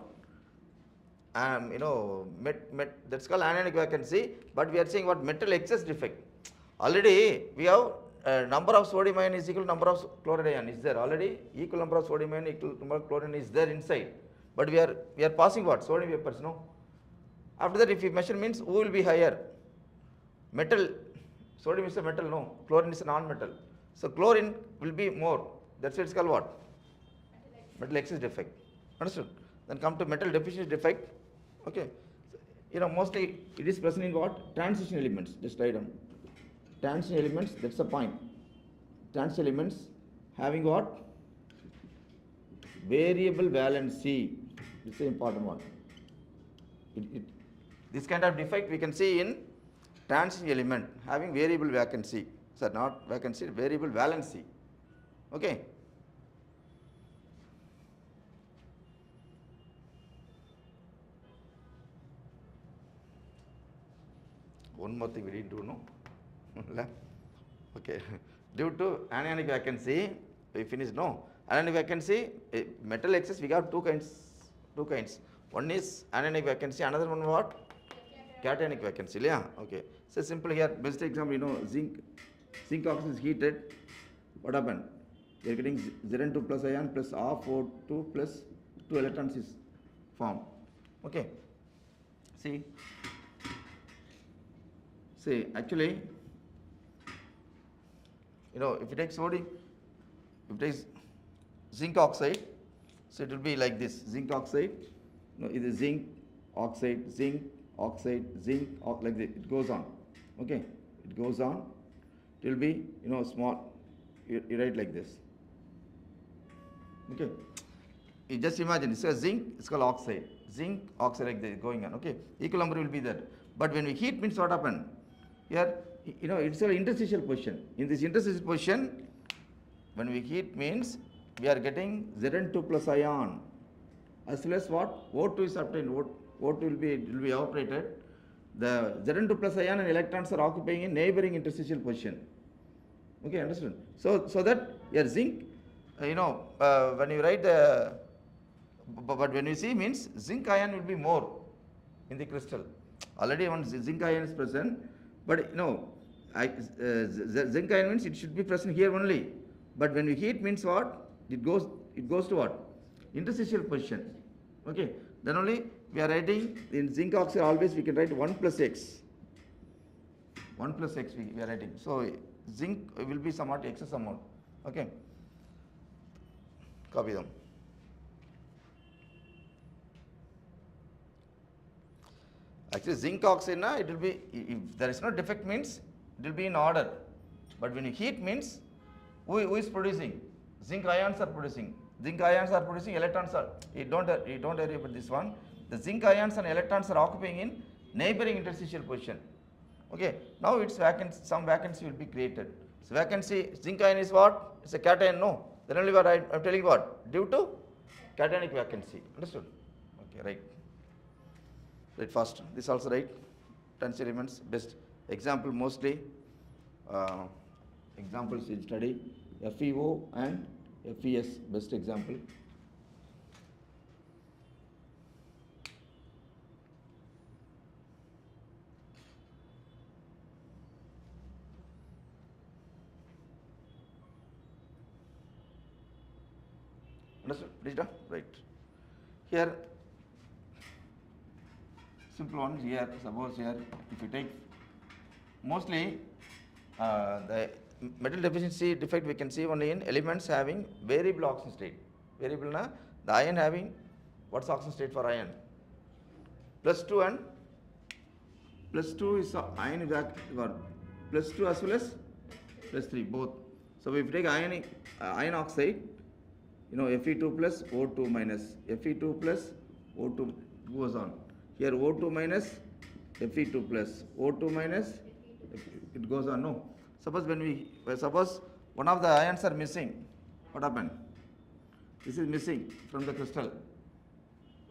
That's called anionic vacancy. But we are saying what? Metal excess defect. Already we have number of sodium ion is equal to number of chloride ion is there already. Equal number of sodium ion equal number of chlorine is there inside. But we are passing what? Sodium vapors, no. After that, if you measure means who will be higher? Metal. Sodium is a metal, no. Chlorine is a non-metal. So chlorine will be more. That's why it's called what? Metal excess defect. Understood? Then come to metal deficiency defect. Okay. Mostly it is present in what? Transition elements. Just write down. Transition elements, that's the point. Transition elements having what? Variable valency. This is an important one. This kind of defect we can see in transition element having variable vacancy. Sir, not vacancy, variable valency. Okay. One more thing we didn't do, no? Okay. Due to anionic vacancy, we finished, no? Anionic vacancy, metal excess, we got two kinds. One is anionic vacancy, another one what? Cationic vacancy, yeah? Okay. So simple here, best example, zinc oxide is heated. What happened? You are getting Zn2 plus ion plus R4 plus 2 electrons is formed. Okay. See, actually, if you take sodium, if it is zinc oxide, so it will be like this: zinc oxide, it is zinc oxide, like this. It goes on. Okay, it goes on. It will be small. You write like this. Okay, you just imagine. It's a zinc. It's called oxide. Zinc oxide like this going on. Okay, equal number will be there. But when we heat means what happen? Here, it's an interstitial position. In this interstitial position, when we heat means we are getting Zn2 plus ion, as well as what? O2 is obtained. O2 will be evaporated. The Zn2 plus ion and electrons are occupying in neighboring interstitial position. Okay, understood? So that your zinc, when you write the, but when you see means zinc ion will be more in the crystal. Already one zinc ion is present, but zinc ion means it should be present here only. But when we heat means what? It goes to what? Interstitial position. Okay. Then only we are writing in zinc oxide always we can write 1 plus X. 1 plus X we are writing. So zinc will be somewhat excess amount. Okay. Copy them. Actually, zinc oxide, it will be, if there is no defect means, it will be in order. But when you heat means, who is producing? Zinc ions are producing. Zinc ions are producing, electrons are, you don't worry about this one. The zinc ions and electrons are occupying in neighboring interstitial position. Okay, now it's vacancy, some vacancy will be created. So vacancy, zinc ion is what? It's a cation, no. Then only what I'm telling what? Due to cationic vacancy. Understood? Okay, right. Write fast. This also right. Transition elements best example mostly examples in study FeO and FeS best example. Understood? Rita? Right. Here simple ones here, suppose here, if you take mostly the metal deficiency defect we can see only in elements having variable oxidation state. Variable na, the ion having, what's oxidation state for ion? +2 and +2 is ion +2 as well as +3 both. So if you take ion oxide, Fe2 plus O2 minus, Fe2 plus O2 goes on. Here O2 minus Fe2 plus O2 minus, it goes on. No. Suppose one of the ions are missing. What happened? This is missing from the crystal.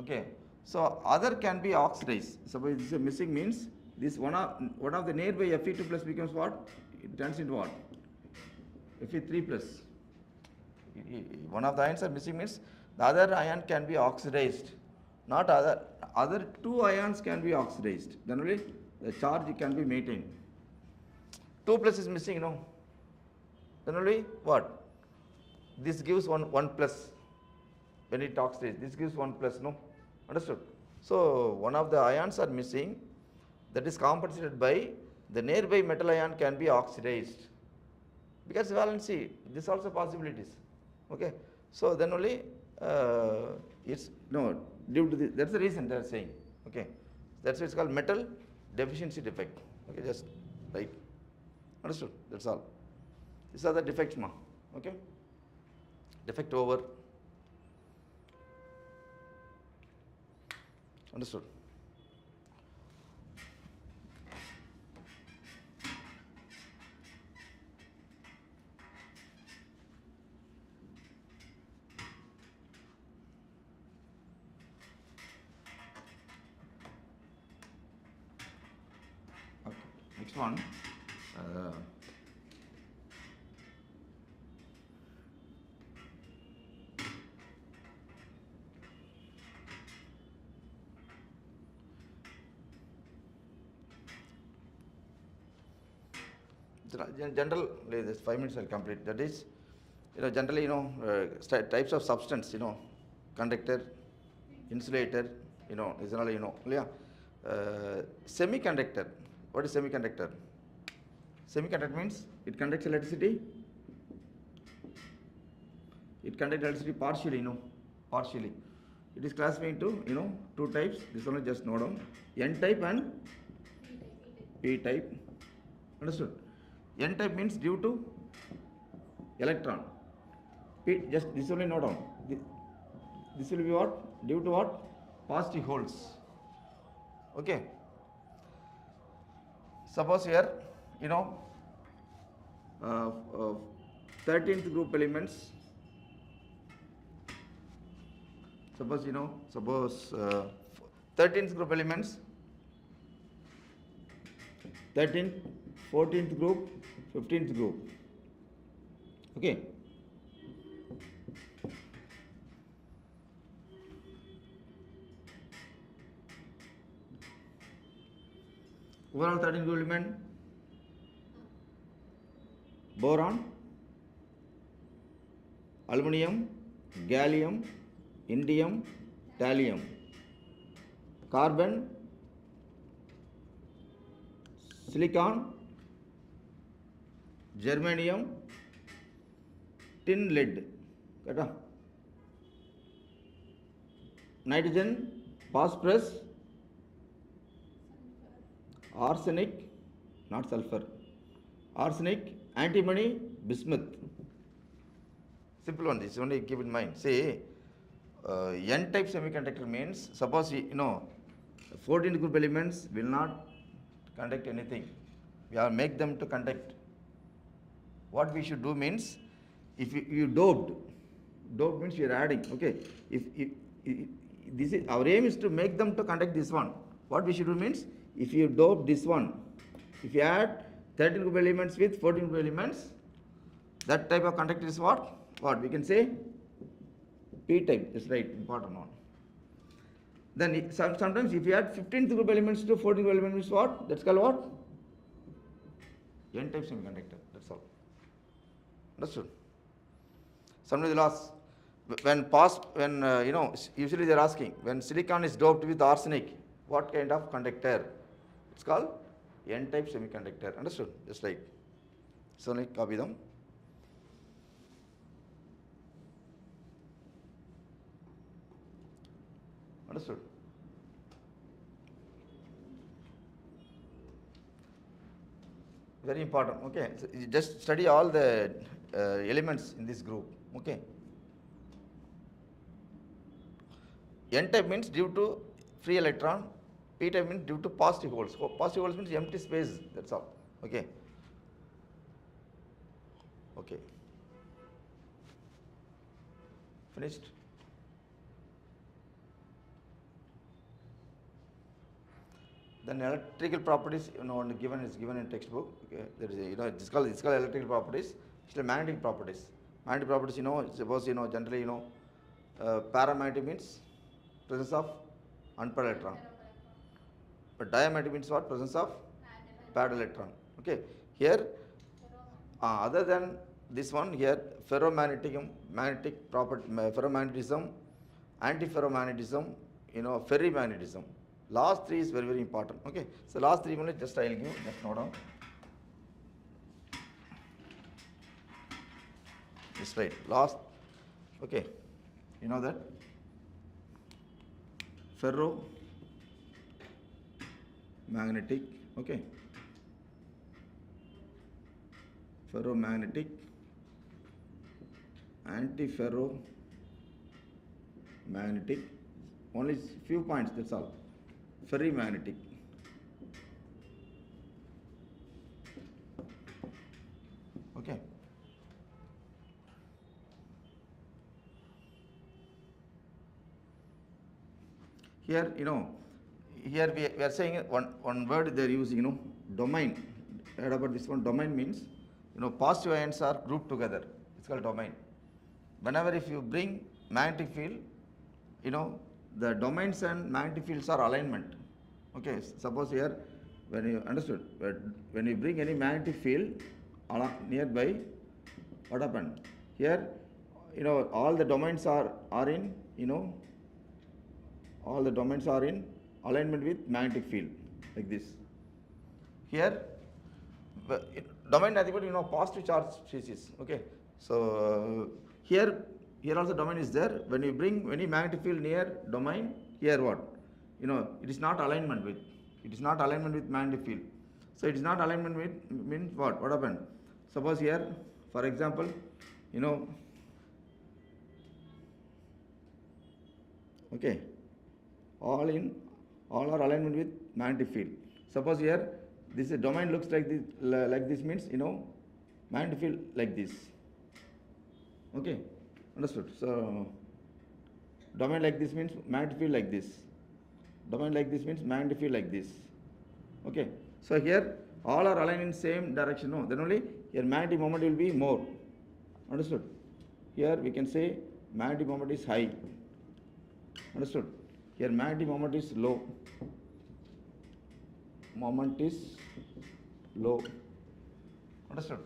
Okay. So other can be oxidized. Suppose this is missing means this one of the nearby Fe2 plus becomes what? It turns into what? Fe3 plus. One of the ions are missing means the other ion can be oxidized. Not other two ions can be oxidized. Then only the charge can be maintained. 2 plus is missing, no? Then only what? This gives 1 plus. When it oxidizes, this gives 1 plus, no? Understood? So one of the ions are missing, that is compensated by the nearby metal ion can be oxidized. Because valency, this also possibilities. Okay? So then only it's no due to this, that's the reason they are saying. Okay? That's why it's called metal deficiency defect. Okay, just like understood? That's all. These are the defects, ma. Okay? Defect over. Understood? Okay. Next one. General, this 5 minutes I'll complete. That is, generally, types of substance, conductor, insulator, is all, yeah. Semiconductor. What is semiconductor? Semiconductor means it conducts electricity. It conducts electricity partially, partially. It is classified into, 2 types. This one just note down. N type and P type. Understood? N type means due to electron. P, just this only note down. This will be what? Due to what? Positive holes. Okay. Suppose here, 13th group elements. Suppose 13th group elements, 13th, 14th group, 15th group. Okay. Overall 13 group element: boron, aluminum, gallium, indium, thallium, carbon, silicon, germanium, tin, lead. Nitrogen, phosphorus, arsenic, not sulfur, arsenic, antimony, bismuth. Simple one, this only keep in mind. See, N-type semiconductor means, suppose 14 group elements will not conduct anything. We are make them to conduct. What we should do means, if you doped means you are adding. Okay, if this is our aim is to make them to conduct this one. What we should do means, if you dope this one, if you add 13 group elements with 14 group elements, that type of conductor is what? What we can say? P type. That's right, important one. Then sometimes if you add 15th group elements to 14th group elements, what? That's called what? N-type semiconductor. That's all. Understood? Somebody will ask, usually they are asking, when silicon is doped with arsenic, what kind of conductor? It's called N-type semiconductor. Understood? Just like, so only copy them. Understood? Very important. Okay, so you just study all the elements in this group. Okay. N type means due to free electron, P type means due to positive holes. Positive holes means empty space, that's all. Okay. Okay. Finished? Then electrical properties, given is given in textbook. Okay, there is it's called electrical properties. Actually, magnetic properties. Magnetic properties, suppose generally paramagnetic means presence of unpaired electron. But diamagnetic means what? Presence of paired electron. Okay. Here, other than this one here, magnetic property, ferromagnetism, antiferromagnetism, ferrimagnetism. Last three is very, very important. Okay. So last three only just I will give, just note down. This right. Last, okay. You know that? Ferromagnetic, okay. Ferromagnetic, antiferromagnetic, only few points, that's all. Ferrimagnetic. Okay. Here, here we are saying one word they are using, domain. Heard about this one? Domain means, positive ions are grouped together. It's called domain. Whenever if you bring magnetic field, the domains and magnetic fields are alignment. Okay, suppose here, when you understood, when you bring any magnetic field nearby, what happened? Here, all the domains are in, all the domains are in alignment with magnetic field, like this. Here, domain nothing but positive charge species. Okay, so here also domain is there. When you bring any magnetic field near domain, here what? It is not alignment with. It is not alignment with magnetic field. So it is not alignment with means what? What happened? Suppose here, for example, okay, all are alignment with magnetic field. Suppose here this domain looks like this means magnetic field like this. Okay, understood? So domain like this means magnetic field like this. Domain like this means magnetic field like this. Okay, so here all are aligned in same direction. No, then only here magnetic moment will be more. Understood? Here we can say magnetic moment is high. Understood? Here magnetic moment is low. Moment is low. Understood?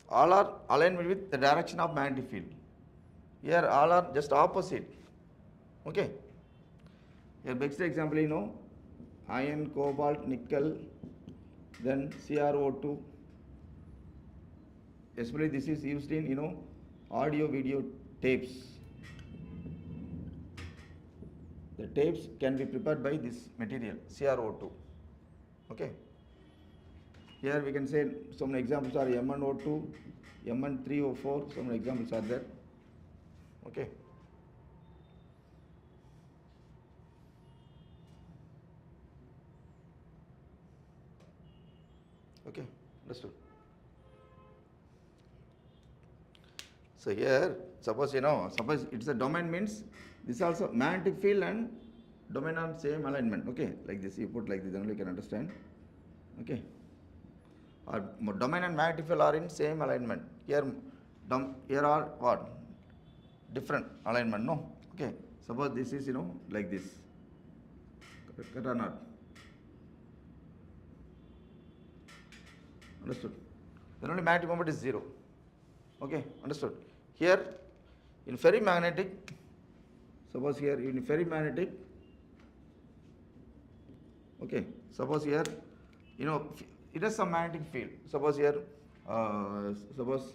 All are aligned with the direction of magnetic field. Here all are just opposite. Okay. Here best example, iron, cobalt, nickel, then CrO2. Especially this is used in audio video tapes. The tapes can be prepared by this material CrO2. Okay. Here we can say some examples are MnO2, Mn3O4. Some examples are there. Okay. Okay, understood. So here, suppose it's a domain means this also magnetic field and domain are same alignment. Okay, like this you put like this, then only you can understand. Okay. Or domain and magnetic field are in same alignment. Here are what? Different alignment. No. Okay. Suppose this is like this. Correct or not? Understood? Then only magnetic moment is 0. Okay, understood? Here in ferrimagnetic, suppose here in ferrimagnetic, okay, suppose here, it has some magnetic field. Suppose here, suppose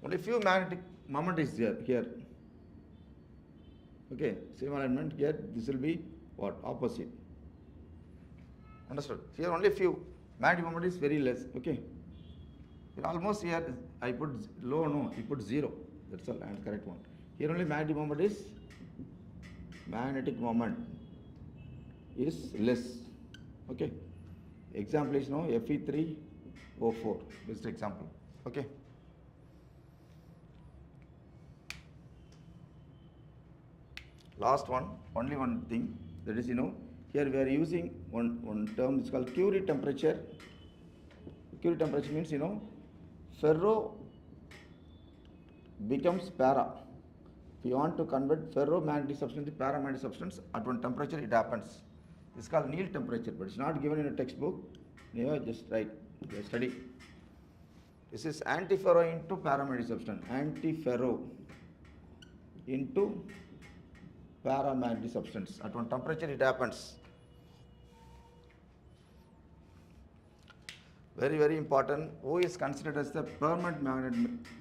only few magnetic moment is there here. Okay, same alignment here, this will be what? Opposite. Understood? Here only few. Magnetic moment is very less. Okay. Here almost here I put low, no, you put 0. That's all, and correct one. Here only magnetic moment is less. Okay. Example is no Fe3O4. Best example. Okay. Last one, only one thing, that is, here we are using one term, it's called Curie temperature. Curie temperature means, ferro becomes para. If you want to convert ferromagnetic substance to paramagnetic substance, at one temperature it happens. It's called Neet temperature, but it's not given in a textbook. Just write, study. This is antiferro into paramagnetic substance. Antiferro into paramagnetic substance. At one temperature it happens. Very, very important. O is considered as the permanent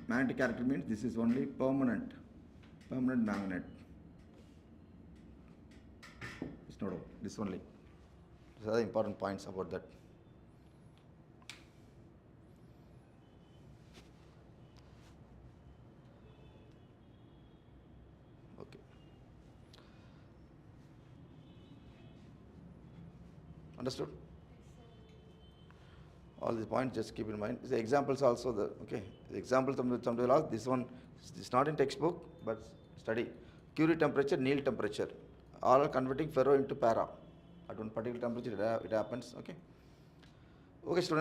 magnetic character, means this is only permanent magnet. It's not O, this only. These are the important points about that. Okay. Understood? All these points just keep in mind. The examples also, the examples somebody will ask, this one is not in textbook, but study. Curie temperature, Neet temperature. All are converting ferro into para. At one particular temperature it happens. Okay. Okay, students.